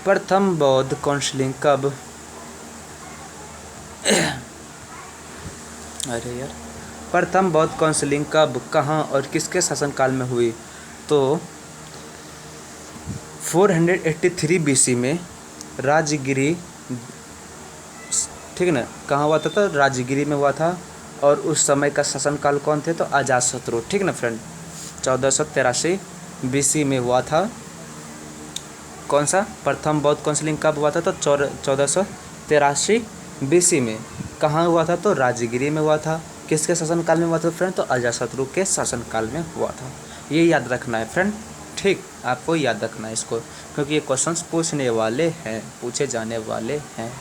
प्रथम बौद्ध काउंसिल कब अरे यार, प्रथम बौद्ध काउंसिलिंग कब, कहाँ और किसके शासनकाल में हुई? तो 483 BC में राजगिरी, ठीक है ना, कहाँ हुआ था? तो राजगिरी में हुआ था। और उस समय का शासनकाल कौन थे? तो अजातशत्रु, ठीक है ना फ्रेंड। 1483 BC में हुआ था। कौन सा प्रथम बौद्ध काउंसिलिंग कब हुआ था? तो 1483 BC में। कहाँ हुआ था? तो राजगिरी में हुआ था। किसके शासनकाल में हुआ था फ्रेंड? तो अजातशत्रु के शासनकाल में हुआ था। ये याद रखना है फ्रेंड, ठीक, आपको याद रखना है इसको, क्योंकि ये क्वेश्चंस पूछे जाने वाले हैं।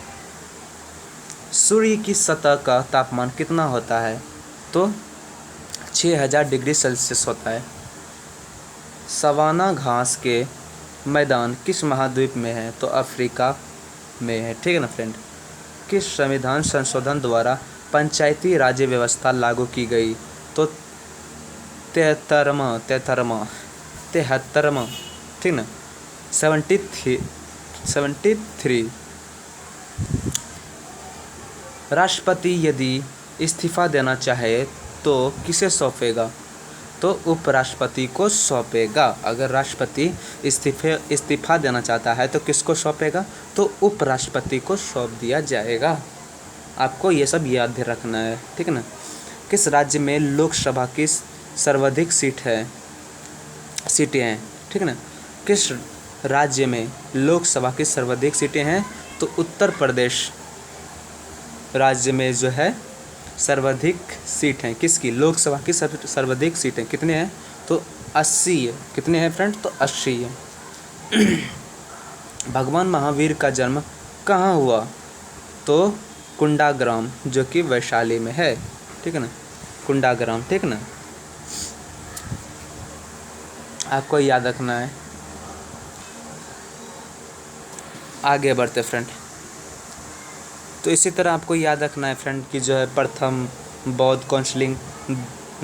सूर्य की सतह का तापमान कितना होता है? तो 6000 डिग्री सेल्सियस होता है। सवाना घास के मैदान किस महाद्वीप में है? तो अफ्रीका में है, ठीक है ना फ्रेंड। किस संविधान संशोधन द्वारा पंचायती राज्य व्यवस्था लागू की गई? तो 73वां, ठीक ना, 73। राष्ट्रपति यदि इस्तीफा देना चाहे तो किसे सौंपेगा? तो उपराष्ट्रपति को सौंपेगा। अगर राष्ट्रपति इस्तीफा देना चाहता है तो किसको सौंपेगा? तो उपराष्ट्रपति को सौंप दिया जाएगा। आपको ये सब याद रखना है, ठीक है ना। किस राज्य में लोकसभा की सर्वाधिक सीटें हैं, ठीक है ना। किस राज्य में लोकसभा की सर्वाधिक सीटें हैं? तो उत्तर प्रदेश राज्य में जो है सर्वाधिक सीट हैं। किसकी? लोकसभा की सर्वाधिक सीटें कितने हैं? तो 80 है। कितने हैं फ्रेंड? तो 80 है। भगवान महावीर का जन्म कहाँ हुआ? तो कुंडाग्राम, जो कि वैशाली में है, ठीक है ना, कुंडाग्राम, ठीक है ना, आपको याद रखना है। आगे बढ़ते फ्रेंड। तो इसी तरह आपको याद रखना है फ्रेंड कि जो है प्रथम बौद्ध काउंसिलिंग,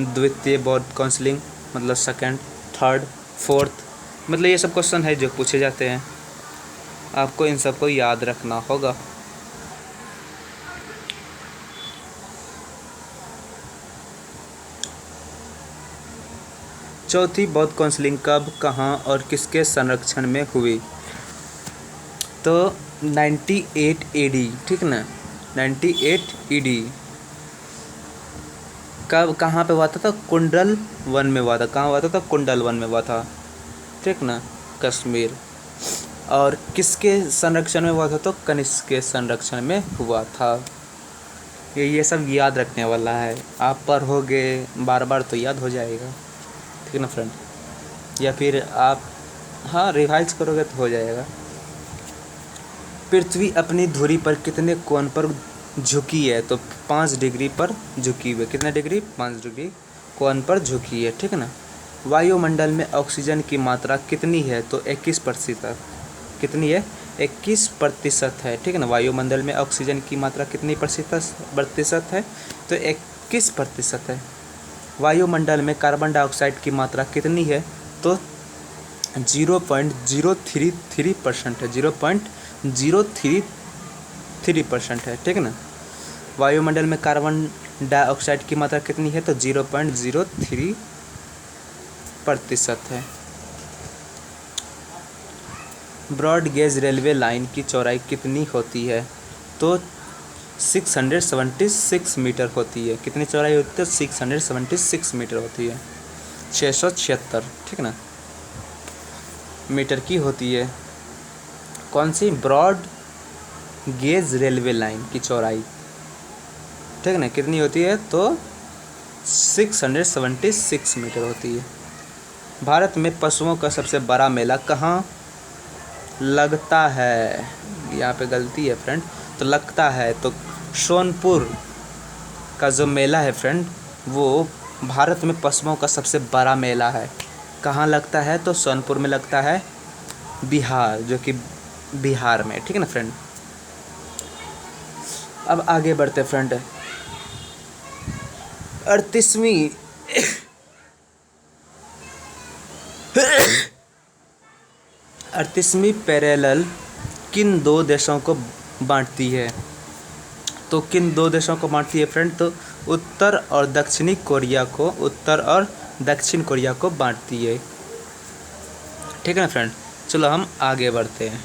द्वितीय बौद्ध काउंसिलिंग मतलब सेकंड, थर्ड, फोर्थ, मतलब ये सब क्वेश्चन है जो पूछे जाते हैं। आपको इन सबको याद रखना होगा। चौथी बौद्ध काउंसिलिंग कब, कहाँ और किसके संरक्षण में हुई? तो 98 AD, ठीक ना, 98 AD। कब, कहाँ पे हुआ था? तो कुंडल वन में हुआ था। कहाँ हुआ था? तो कुंडल वन में हुआ था, ठीक ना, कश्मीर। और किसके संरक्षण में हुआ था? तो कनिष्क के संरक्षण में हुआ था। ये सब याद रखने वाला है। आप पढ़ोगे बार बार तो याद हो जाएगा, ठीक है ना फ्रेंड। या फिर आप रिवाइज करोगे तो हो जाएगा। पृथ्वी अपनी धुरी पर कितने कोण पर झुकी है? तो 5 डिग्री पर झुकी हुई है। कितने डिग्री? 5 डिग्री कोण पर झुकी है, ठीक है ना। वायुमंडल में ऑक्सीजन की मात्रा कितनी है? तो 21%। कितनी है? 21% है, ठीक है ना। वायुमंडल में ऑक्सीजन की मात्रा कितनी प्रतिशत है? तो 21% है। वायुमंडल में कार्बन डाइऑक्साइड की मात्रा कितनी है? तो 0.033% है। 0.033% है, ठीक है ना। वायुमंडल में कार्बन डाइऑक्साइड की मात्रा कितनी है? तो 0.03% है। ब्रॉड गेज रेलवे लाइन की चौड़ाई कितनी होती है? तो 676 मीटर होती है। कितनी चौड़ाई होती है? 676 मीटर होती है। 676, ठीक है ना, मीटर की होती है। कौन सी? ब्रॉड गेज रेलवे लाइन की चौड़ाई, ठीक है ना, कितनी होती है? तो 676 मीटर होती है। भारत में पशुओं का सबसे बड़ा मेला कहाँ लगता है? यहाँ पे गलती है फ्रेंड, तो लगता है तो सोनपुर का जो मेला है फ्रेंड, वो भारत में पशुओं का सबसे बड़ा मेला है। कहाँ लगता है? तो सोनपुर में लगता है, बिहार, जो कि बिहार में, ठीक है ना फ्रेंड। अब आगे बढ़ते फ्रेंड। 38वीं पैरेलल किन दो देशों को बांटती है? तो किन दो देशों को बांटती है फ्रेंड? तो उत्तर और दक्षिण कोरिया को बांटती है। ठीक है ना फ्रेंड, चलो हम आगे बढ़ते हैं।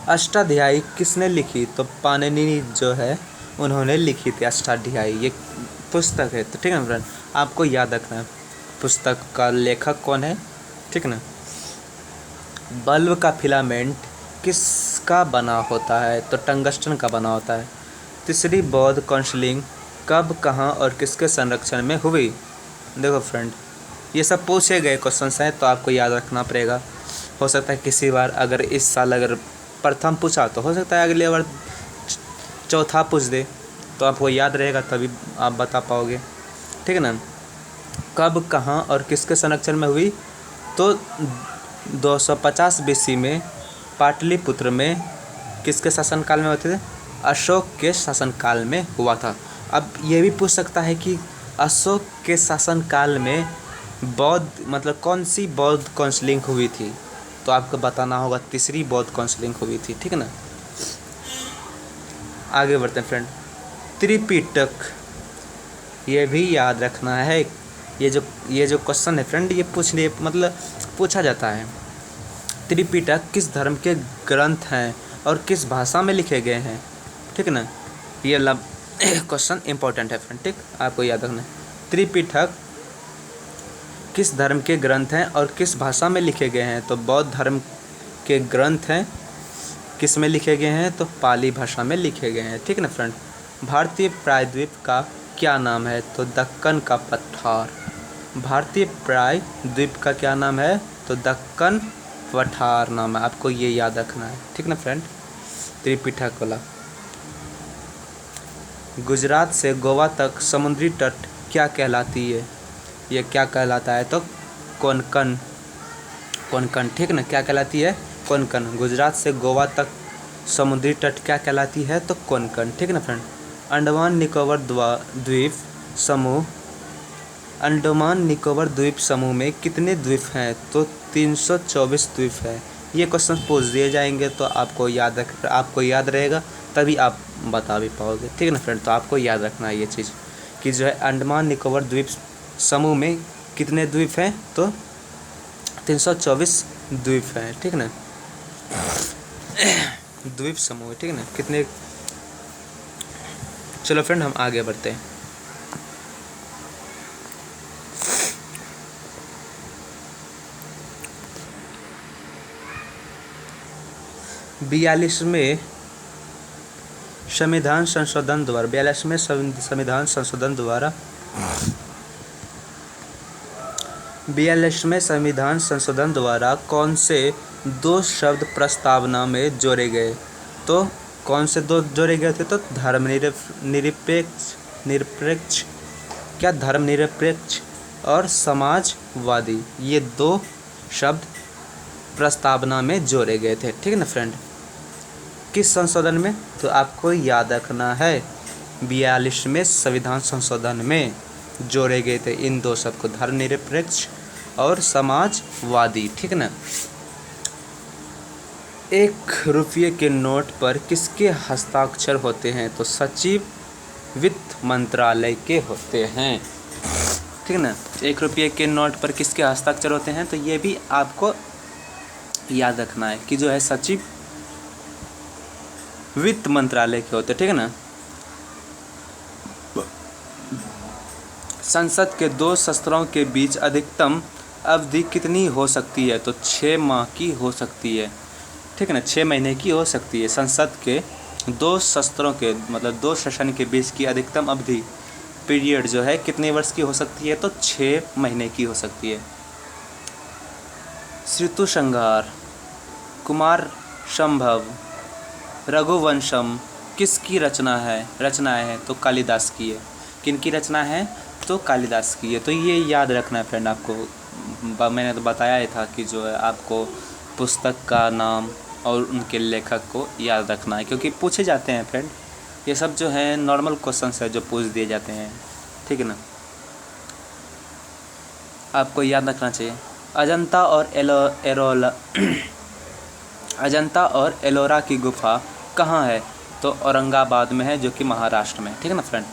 अष्टाध्यायी किसने लिखी? तो पाणिनि जो है उन्होंने लिखी थी अष्टाध्यायी, ये पुस्तक है। तो ठीक है ना फ्रेंड, आपको याद रखना है पुस्तक का लेखक कौन है। ठीक ना। बल्ब का फिलामेंट किसका बना होता है? तो टंगस्टन का बना होता है। तीसरी बौद्ध काउंसिल कब, कहाँ और किसके संरक्षण में हुई? देखो फ्रेंड, ये सब पूछे गए क्वेश्चंस हैं तो आपको याद रखना पड़ेगा। हो सकता है किसी बार अगर इस साल अगर प्रथम पूछा तो हो सकता है अगले बार चौथा पूछ दे, तो आपको याद रहेगा तभी आप बता पाओगे। ठीक है ना। कब, कहाँ और किसके संरक्षण में हुई? तो 250 BC में पाटलिपुत्र में किसके शासनकाल में होते थे? अशोक के शासनकाल में हुआ था। अब ये भी पूछ सकता है कि अशोक के शासनकाल में बौद्ध मतलब कौन सी बौद्ध काउंसिलिंग हुई थी? तो आपको बताना होगा तीसरी बौद्ध काउंसिलिंग हुई थी। ठीक है ना। आगे बढ़ते हैं फ्रेंड। त्रिपिटक, ये भी याद रखना है। ये जो क्वेश्चन है फ्रेंड, ये पूछा जाता है। त्रिपिटक किस धर्म के ग्रंथ हैं और किस भाषा में लिखे गए हैं? ठीक है ना। ये क्वेश्चन इंपॉर्टेंट है फ्रेंड, ठीक, आपको याद रखना है। त्रिपिटक किस धर्म के ग्रंथ हैं और किस भाषा में लिखे गए हैं? तो बौद्ध धर्म के ग्रंथ हैं, किस में लिखे गए हैं? तो पाली भाषा में लिखे गए हैं। ठीक है ना फ्रेंड। भारतीय प्रायद्वीप का क्या नाम है? तो दक्कन का पठार। भारतीय प्रायद्वीप का क्या नाम है? तो दक्कन पठार नाम है, आपको ये याद रखना है। ठीक ना फ्रेंड। त्रिपिटक वाला। गुजरात से गोवा तक समुद्री तट क्या कहलाती है? ये क्या कहलाता है? तो कोंकण। ठीक ना, क्या कहलाती है? कोंकण। गुजरात से गोवा तक समुद्री तट क्या कहलाती है? तो कोंकण। ठीक है ना फ्रेंड। अंडमान निकोबार द्वीप समूह, अंडमान निकोबार द्वीप समूह में कितने द्वीप हैं? तो 324 द्वीप है। ये क्वेश्चन पूछ दिए जाएंगे तो आपको याद रहेगा तभी आप बता भी पाओगे। ठीक है ना फ्रेंड। तो आपको याद रखना है ये चीज़ कि जो है अंडमान निकोबार द्वीप समूह में कितने द्वीप हैं? तो 324 द्वीप हैं। ठीक है ना। द्वीप समूह, ठीक है ना, कितने। चलो फ्रेंड हम आगे बढ़ते हैं। बयालीसवें संविधान संशोधन द्वारा कौन से दो शब्द प्रस्तावना में जोड़े गए? तो कौन से दो जोड़े गए थे? तो धर्मनिरपेक्ष और समाजवादी, ये दो शब्द प्रस्तावना में जोड़े गए थे। ठीक है ना फ्रेंड। किस संशोधन में? तो आपको याद रखना है 42वें संविधान संशोधन में जोड़े गए थे इन दो शब्द को, धर्मनिरपेक्ष और समाजवादी। ठीक है ना। 1 रुपये के नोट पर किसके हस्ताक्षर होते हैं? तो सचिव वित्त मंत्रालय के होते हैं। ठीक है ना। 1 रुपये के नोट पर किसके हस्ताक्षर होते हैं? तो ये भी आपको याद रखना है कि जो है सचिव वित्त मंत्रालय के होते हैं। ठीक है ना। संसद के 2 सत्रों के बीच अधिकतम अवधि कितनी हो सकती है? तो 6 माह की हो सकती है। ठीक है ना, 6 महीने की हो सकती है। संसद के 2 सत्रों के मतलब 2 सेशन के बीच की अधिकतम अवधि पीरियड जो है कितने वर्ष की हो सकती है? तो 6 महीने की हो सकती है। ऋतुसंहार, कुमार संभव, रघुवंशम किसकी रचनाएं हैं? तो कालिदास की है। किनकी रचना है? तो कालिदास की है। तो ये याद रखना है फ्रेंड आपको। मैंने तो बताया ही था कि जो है आपको पुस्तक का नाम और उनके लेखक को याद रखना है, क्योंकि पूछे जाते हैं फ्रेंड। ये सब जो है नॉर्मल क्वेश्चंस है जो पूछ दिए जाते हैं। ठीक है ना, आपको याद रखना चाहिए। अजंता और एलोरा अजंता और एलोरा की गुफा कहाँ है? तो औरंगाबाद में है, जो कि महाराष्ट्र में, ठीक है ना फ्रेंड।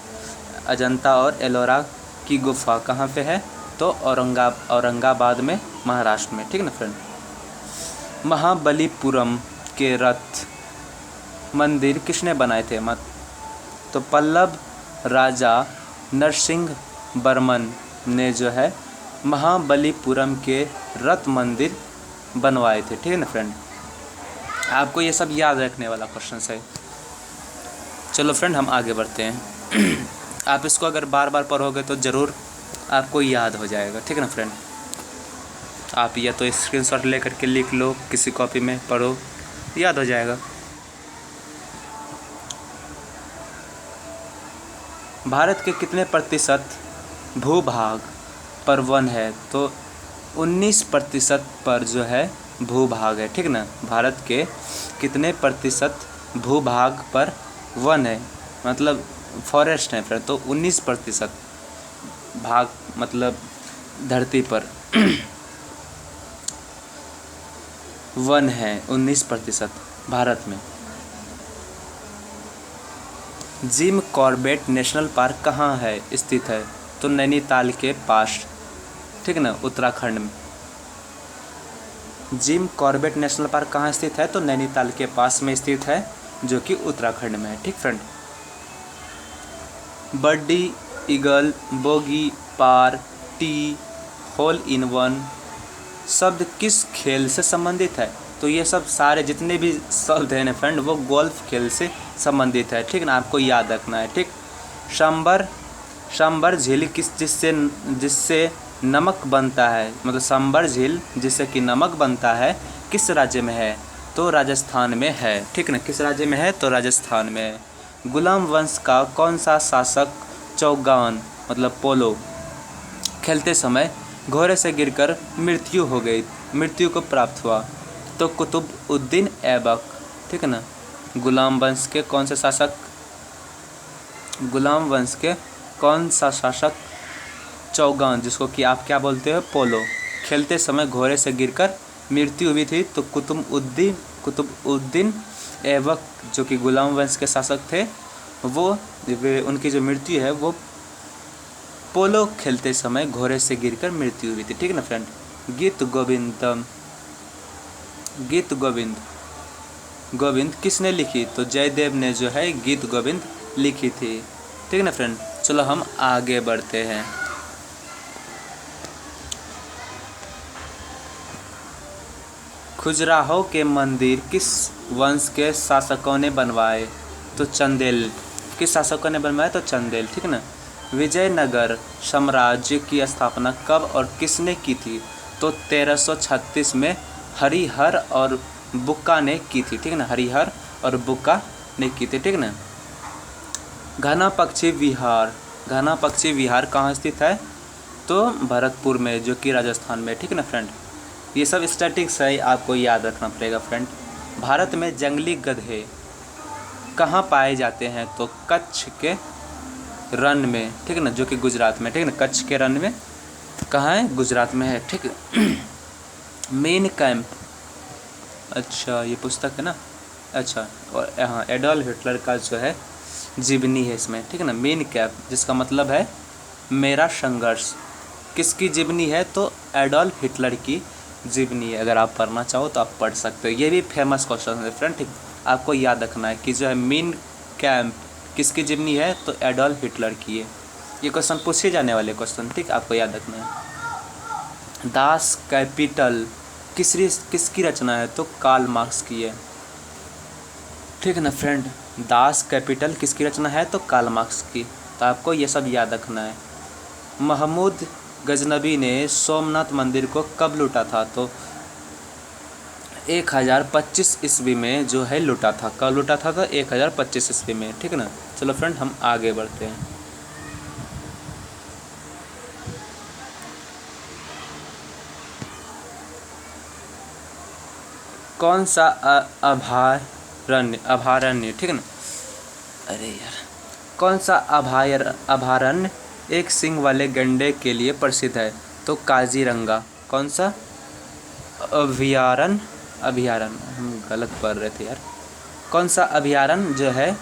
अजंता और एलोरा की गुफा कहाँ पे है? तो औरंगाबाद में, महाराष्ट्र में, ठीक है ना फ्रेंड। महाबलीपुरम के रथ मंदिर किसने बनाए थे? तो पल्लव राजा नरसिंह वर्मन ने जो है महाबलीपुरम के रथ मंदिर बनवाए थे, ठीक है ना फ्रेंड। आपको ये सब याद रखने वाला क्वेश्चन है। चलो फ्रेंड, हम आगे बढ़ते हैं। आप इसको अगर बार बार पढ़ोगे तो ज़रूर आपको याद हो जाएगा, ठीक है ना फ्रेंड। आप या तो स्क्रीनशॉट ले करके लिख लो, किसी कॉपी में पढ़ो, याद हो जाएगा। भारत के कितने प्रतिशत भूभाग पर वन है? तो 19% पर जो है भूभाग है, ठीक ना। भारत के कितने प्रतिशत भूभाग पर वन है, मतलब फॉरेस्ट है फ्रेंड। तो 19% भाग मतलब धरती पर वन है, 19% भारत में। जिम कॉर्बेट नेशनल पार्क कहाँ है स्थित है? तो नैनीताल के पास, ठीक है ना, उत्तराखंड में। जिम कॉर्बेट नेशनल पार्क कहाँ स्थित है? तो नैनीताल के पास में स्थित है, जो कि उत्तराखंड में है, ठीक friend. Birdie, eagle, bogey, par, tee, hole in one शब्द किस खेल से संबंधित है? तो ये सब सारे जितने भी शब्द हैं ना फ्रेंड, वो गोल्फ खेल से संबंधित है, ठीक ना। आपको याद रखना है, ठीक। सांबर झील जिससे नमक बनता है, मतलब सांबर झील जिससे कि नमक बनता है, किस राज्य में है? तो राजस्थान में है, ठीक ना। किस राज्य में है? तो राजस्थान में है। गुलाम वंश का कौन सा शासक चौगान मतलब पोलो खेलते समय घोड़े से गिरकर मृत्यु को प्राप्त हुआ? तो कुतुबउद्दीन ऐबक, ठीक है ना। गुलाम वंश के कौन सा शासक चौगान, जिसको कि आप क्या बोलते हो, पोलो, खेलते समय घोड़े से गिरकर मृत्यु हुई थी? तो कुतुबउद्दीन ऐबक, जो कि गुलाम वंश के शासक थे, उनकी जो मृत्यु है वो पोलो खेलते समय घोड़े से गिरकर मृत्यु हुई थी, ठीक है ना फ्रेंड। गीत गोविंद किसने लिखी? तो जयदेव ने जो है गीत गोविंद लिखी थी, ठीक है ना फ्रेंड। चलो हम आगे बढ़ते हैं। खजुराहो के मंदिर किस वंश के शासकों ने बनवाए? तो चंदेल। किस शासकों ने बनवाए? तो चंदेल, ठीक है ना। विजयनगर साम्राज्य की स्थापना कब और किसने की थी? तो 1336 में हरिहर और बुक्का ने की थी, ठीक है ना। हरिहर और बुक्का ने की थी, ठीक है ना। घना पक्षी विहार कहाँ स्थित है? तो भरतपुर में, जो कि राजस्थान में, ठीक है ना फ्रेंड। ये सब स्टैटिक्स है, आपको याद रखना पड़ेगा फ्रेंड। भारत में जंगली गधे कहाँ पाए जाते हैं? तो कच्छ के रण में, ठीक है ना, जो कि गुजरात में, ठीक है ना। कच्छ के रण में कहाँ है? गुजरात में है, ठीक है। मेन कैंप, अच्छा ये पुस्तक है ना, अच्छा, और हाँ एडोल्फ हिटलर का जो है जीवनी है इसमें, ठीक है ना। मेन कैंप जिसका मतलब है मेरा संघर्ष, किसकी जीवनी है? तो एडोल्फ हिटलर की जीवनी है। अगर आप पढ़ना चाहो तो आप पढ़ सकते हो। ये भी फेमस क्वेश्चन है फ्रेंड, ठीक। आपको याद रखना है कि जो है मेन कैंप किसकी जीवनी है? तो एडोल्फ हिटलर की है। ये क्वेश्चन पूछे जाने वाले क्वेश्चन, ठीक, आपको याद रखना है। दास कैपिटल किसकी रचना है? तो कार्ल मार्क्स की है, ठीक है ना फ्रेंड। दास कैपिटल किसकी रचना है? तो कार्ल मार्क्स की। तो आपको ये सब याद रखना है। महमूद गजनबी ने सोमनाथ मंदिर को कब लूटा था? तो 1025 ईस्वी में जो है लूटा था। कब लूटा था? तो 1025 ईस्वी में, ठीक है ना। चलो फ्रेंड, हम आगे बढ़ते हैं। कौन सा अभयारण्य, ठीक है ना, अरे यार, कौन सा अभयारण्य एक सींग वाले गैंडे के लिए प्रसिद्ध है? तो काजीरंगा। कौन सा? अभयारण्य अभयारण्य हम गलत पढ़ रहे थे यार। कौन सा अभयारण्य जो है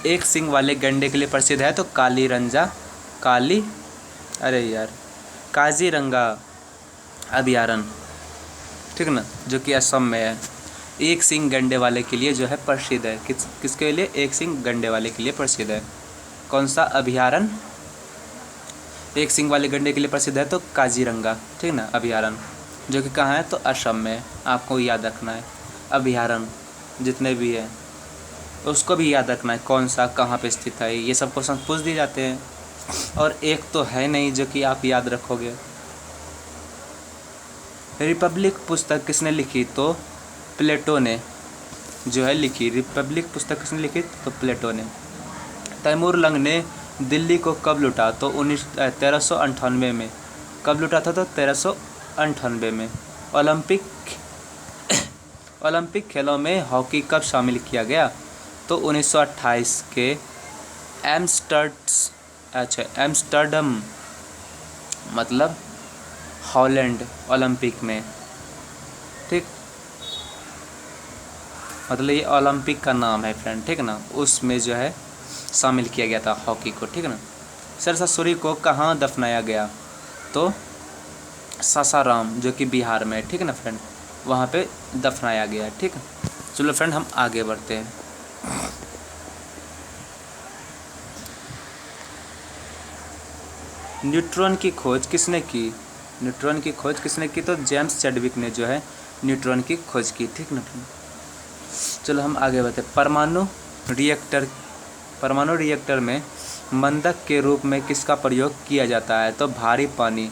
एक सींग वाले गैंडे के लिए प्रसिद्ध है? तो काजीरंगा अभयारण्य, ठीक ना, जो कि असम में है। एक सींग गैंडे वाले के लिए जो है प्रसिद्ध है। किसके लिए? एक सींग गैंडे वाले के लिए प्रसिद्ध है। कौन सा अभयारण्य एक सींग वाले गैंडे के लिए प्रसिद्ध है? तो काजीरंगा, ठीक ना, अभयारण्य, जो कि कहाँ है? तो असम में। आपको याद रखना है अभयारण्य जितने भी हैं उसको भी याद रखना है, कौन सा कहाँ पे स्थित है। ये सब क्वेश्चन पूछ दिए जाते हैं और एक तो है नहीं जो कि आप याद रखोगे। रिपब्लिक पुस्तक किसने लिखी? तो प्लेटो ने जो है लिखी। रिपब्लिक पुस्तक किसने लिखी? तो प्लेटो ने। तैमूर लंग ने दिल्ली को कब लूटा? तो 1398 में। कब लूटा था? तो 1398 में। ओलंपिक खेलों में हॉकी कब शामिल किया गया? तो 1928 के एम्स्टर्डम मतलब हॉलैंड ओलंपिक में, ठीक, मतलब ये ओलंपिक का नाम है फ्रेंड, ठीक ना, उसमें जो है शामिल किया गया था हॉकी को, ठीक ना। शेरशाह सूरी को कहाँ दफनाया गया? तो सासाराम, जो कि बिहार में, ठीक है ना फ्रेंड, वहाँ पे दफनाया गया, ठीक है। चलो फ्रेंड हम आगे बढ़ते हैं। न्यूट्रॉन की खोज किसने की? न्यूट्रॉन की खोज किसने की? तो जेम्स चैडविक ने जो है न्यूट्रॉन की खोज की, ठीक ना फ्रेंड। चलो हम आगे बढ़ते हैं। परमाणु रिएक्टर में मंदक के रूप में किसका प्रयोग किया जाता है? तो भारी पानी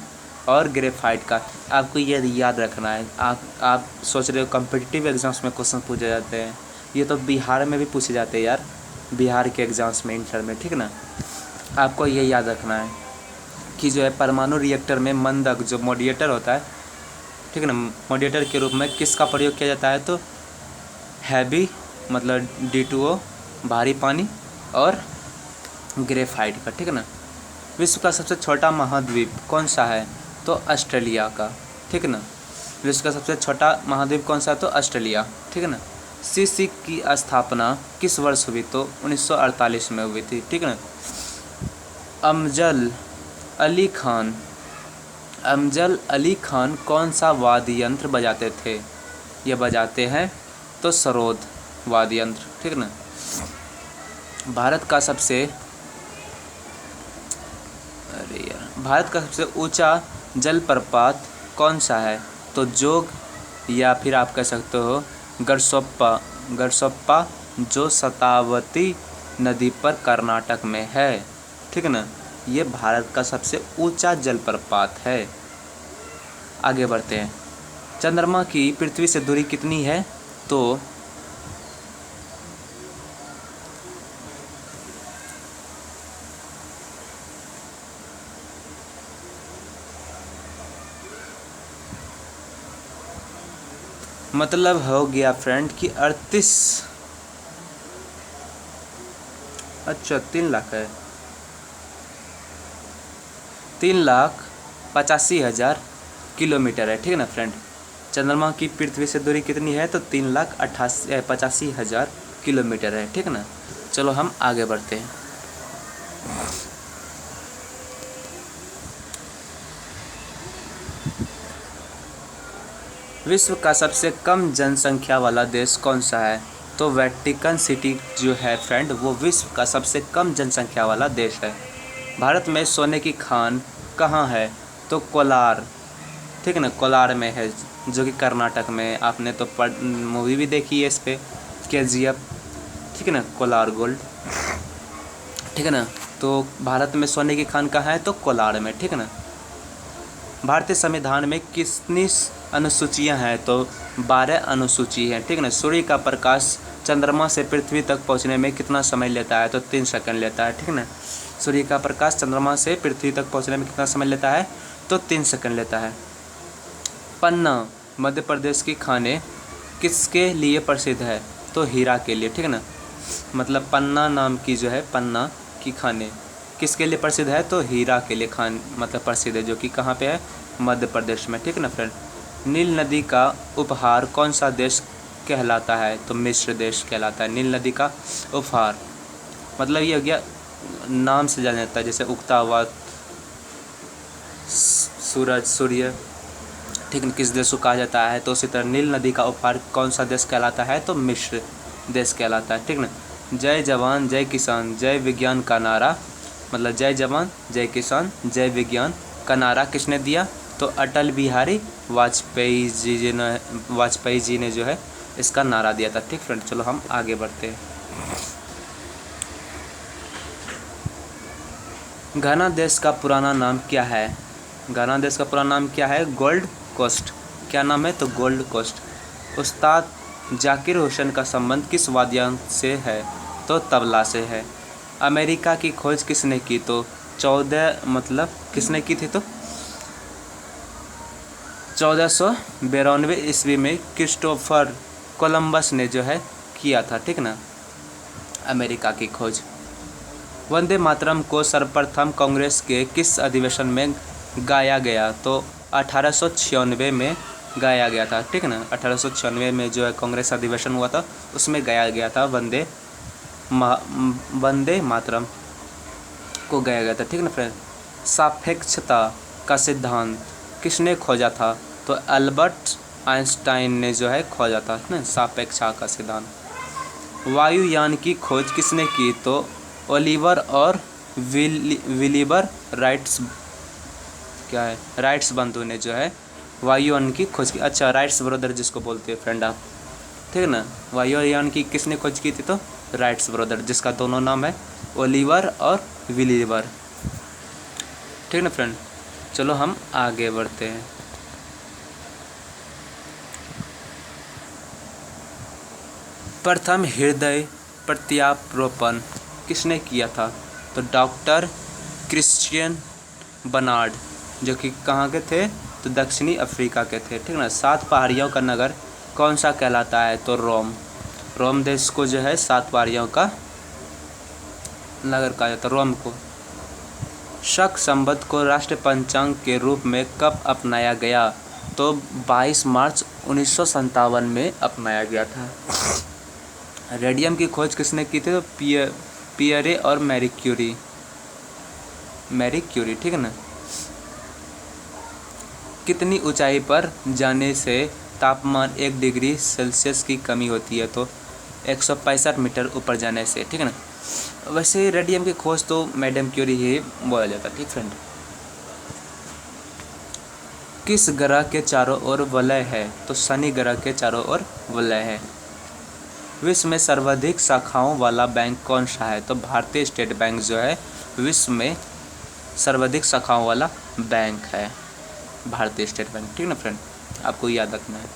और ग्रेफाइट का। आपको ये याद रखना है। आप सोच रहे हो कॉम्पिटिटिव एग्जाम्स में क्वेश्चन पूछे जाते हैं, ये तो बिहार में भी पूछे जाते हैं यार, बिहार के एग्जाम्स में, इंटर में, ठीक ना। आपको ये याद रखना है कि जो है परमाणु रिएक्टर में मंदक जो मॉड्यूलेटर होता है, ठीक है ना, मॉड्यूलेटर के रूप में किसका प्रयोग किया जाता है? तो हैवी मतलब D2O, भारी पानी और ग्रेफाइट का, ठीक है ना। विश्व का सबसे छोटा महाद्वीप कौन सा है? तो ऑस्ट्रेलिया का, ठीक है ना। विश्व का सबसे छोटा महाद्वीप कौन सा है? तो ऑस्ट्रेलिया, ठीक है ना। CIC की स्थापना किस वर्ष हुई? तो 1948 में हुई थी, ठीक है ना। अमजल अली खान कौन सा वाद्य यंत्र बजाते थे? ये बजाते हैं तो सरोद वाद्य यंत्र, ठीक है ना। भारत का सबसे ऊंचा जलप्रपात कौन सा है? तो जोग, या फिर आप कह सकते हो गरसोप्पा, जो शतावती नदी पर कर्नाटक में है, ठीक है ना। ये भारत का सबसे ऊंचा जलप्रपात है। आगे बढ़ते हैं। चंद्रमा की पृथ्वी से दूरी कितनी है? तो मतलब हो गया फ्रेंड कि 3 लाख है, 3,85,000 किलोमीटर है, ठीक है ना फ्रेंड। चंद्रमा की पृथ्वी से दूरी कितनी है? तो 3,85,000 किलोमीटर है, ठीक है ना। चलो हम आगे बढ़ते हैं। विश्व का सबसे कम जनसंख्या वाला देश कौन सा है? तो वेटिकन सिटी जो है फ्रेंड, वो विश्व का सबसे कम जनसंख्या वाला देश है। भारत में सोने की खान कहाँ है? तो कोलार, ठीक है ना, कोलार में है, जो कि कर्नाटक में। आपने तो मूवी भी देखी है इस पर, KGF, ठीक है ना, कोलार गोल्ड, ठीक है ना। तो भारत में सोने की खान कहाँ है? तो कोलार में, ठीक है ना। भारतीय संविधान में कितनी अनुसूचियां हैं? तो 12 अनुसूची हैं, ठीक है ना। सूर्य का प्रकाश चंद्रमा से पृथ्वी तक पहुंचने में कितना समय लेता है? तो 3 सेकंड लेता है, ठीक है ना। सूर्य का प्रकाश चंद्रमा से पृथ्वी तक पहुंचने में कितना समय लेता है? तो 3 सेकंड लेता है। पन्ना मध्य प्रदेश की खाने किसके लिए प्रसिद्ध है? तो हीरा के लिए, ठीक है ना। मतलब पन्ना नाम की जो है, पन्ना की खाने किसके लिए प्रसिद्ध है? तो हीरा के लिए खान मतलब प्रसिद्ध है, जो कि कहाँ पे है? मध्य प्रदेश में, ठीक है ना फ्रेंड। नील नदी का उपहार कौन सा देश कहलाता है? तो मिस्र देश कहलाता है। नील नदी का उपहार मतलब ये हो गया नाम से जाना जाता है, जैसे उगता हुआ सूर्य, ठीक है, किस देश को कहा जाता है। तो उसी तरह नील नदी का उपहार कौन सा देश कहलाता है? तो मिस्र देश कहलाता है, ठीक ना। जय जवान जय किसान जय विज्ञान का नारा, मतलब जय जवान जय किसान जय विज्ञान का नारा किसने दिया? तो अटल बिहारी वाजपेयी जी ने जो है इसका नारा दिया था, ठीक फ्रेंड। चलो हम आगे बढ़ते हैं। घाना देश का पुराना नाम क्या है? घाना देश का पुराना नाम क्या है? Gold Coast. क्या नाम है? तो गोल्ड कोस्ट। उस्ताद जाकिर हुसैन का संबंध किस वाद्ययंत्र से है? तो तबला से है। अमेरिका की खोज किसने की? तो 14 मतलब किसने की थी? तो 1492 ईस्वी में क्रिस्टोफर कोलंबस ने जो है किया था, ठीक ना, अमेरिका की खोज। वंदे मातरम को सर्वप्रथम कांग्रेस के किस अधिवेशन में गाया गया? तो 1896 में गाया गया था, ठीक ना। 1896 में जो है कांग्रेस अधिवेशन हुआ था, उसमें गाया गया था वंदे मातरम को गाया गया था, ठीक ना फ्रेंड। सापेक्षता का सिद्धांत किसने खोजा था? तो अल्बर्ट आइंस्टाइन ने जो है खोजा था ना, सापेक्षता का सिद्धांत। वायुयान की खोज किसने की? तो ओलिवर और विलिबर राइट्स बंधु ने जो है वायुयान की खोज की। अच्छा, राइट्स ब्रदर जिसको बोलते हैं फ्रेंड आप, ठीक है ना। वायुयान की किसने खोज की थी? तो राइट्स ब्रदर, जिसका दोनों नाम है ओलिवर और विलिबर, ठीक ना फ्रेंड। चलो हम आगे बढ़ते हैं। प्रथम हृदय प्रत्यारोपण किसने किया था? तो डॉक्टर क्रिश्चियन बर्नार्ड, जो कि कहाँ के थे? तो दक्षिणी अफ्रीका के थे, ठीक ना। 7 पहाड़ियों का नगर कौन सा कहलाता है? तो रोम देश को जो है 7 पहाड़ियों का नगर कहा जाता है, रोम को। शक संवत को राष्ट्रीय पंचांग के रूप में कब अपनाया गया? तो 22 मार्च 1957 में अपनाया गया था। रेडियम की खोज किसने की थी? तो पियरे और मैरी क्यूरी, ठीक है ना। कितनी ऊंचाई पर जाने से तापमान 1 डिग्री सेल्सियस की कमी होती है? तो 165 मीटर ऊपर जाने से, ठीक है ना। वैसे रेडियम की खोज तो मैडम क्यूरी ही बोला जाता है, ठीक फ्रेंड। किस ग्रह के चारों ओर वलय है? तो शनि ग्रह के चारों ओर वलय है। विश्व में सर्वाधिक शाखाओं वाला बैंक कौन सा है? तो भारतीय स्टेट बैंक जो है विश्व में सर्वाधिक शाखाओं वाला बैंक है, भारतीय स्टेट बैंक, ठीक ना फ्रेंड, आपको याद रखना है।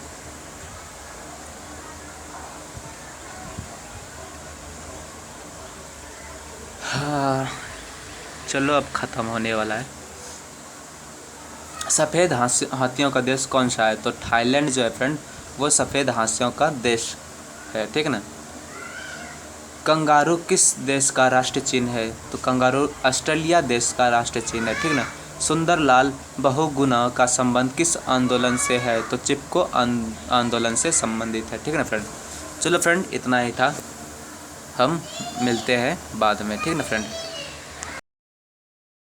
हाँ, चलो अब ख़त्म होने वाला है। सफ़ेद हाथियों का देश कौन सा है? तो थाईलैंड जो है फ्रेंड वो सफ़ेद हाथियों का देश है, ठीक ना। कंगारू किस देश का राष्ट्रीय चिन्ह है? तो कंगारू ऑस्ट्रेलिया देश का राष्ट्रीय चिन्ह है, ठीक ना। सुंदरलाल बहुगुणा का संबंध किस आंदोलन से है? तो चिपको आंदोलन से संबंधित है, ठीक ना फ्रेंड। चलो फ्रेंड, इतना ही था, हम मिलते हैं बाद में, ठीक ना फ्रेंड।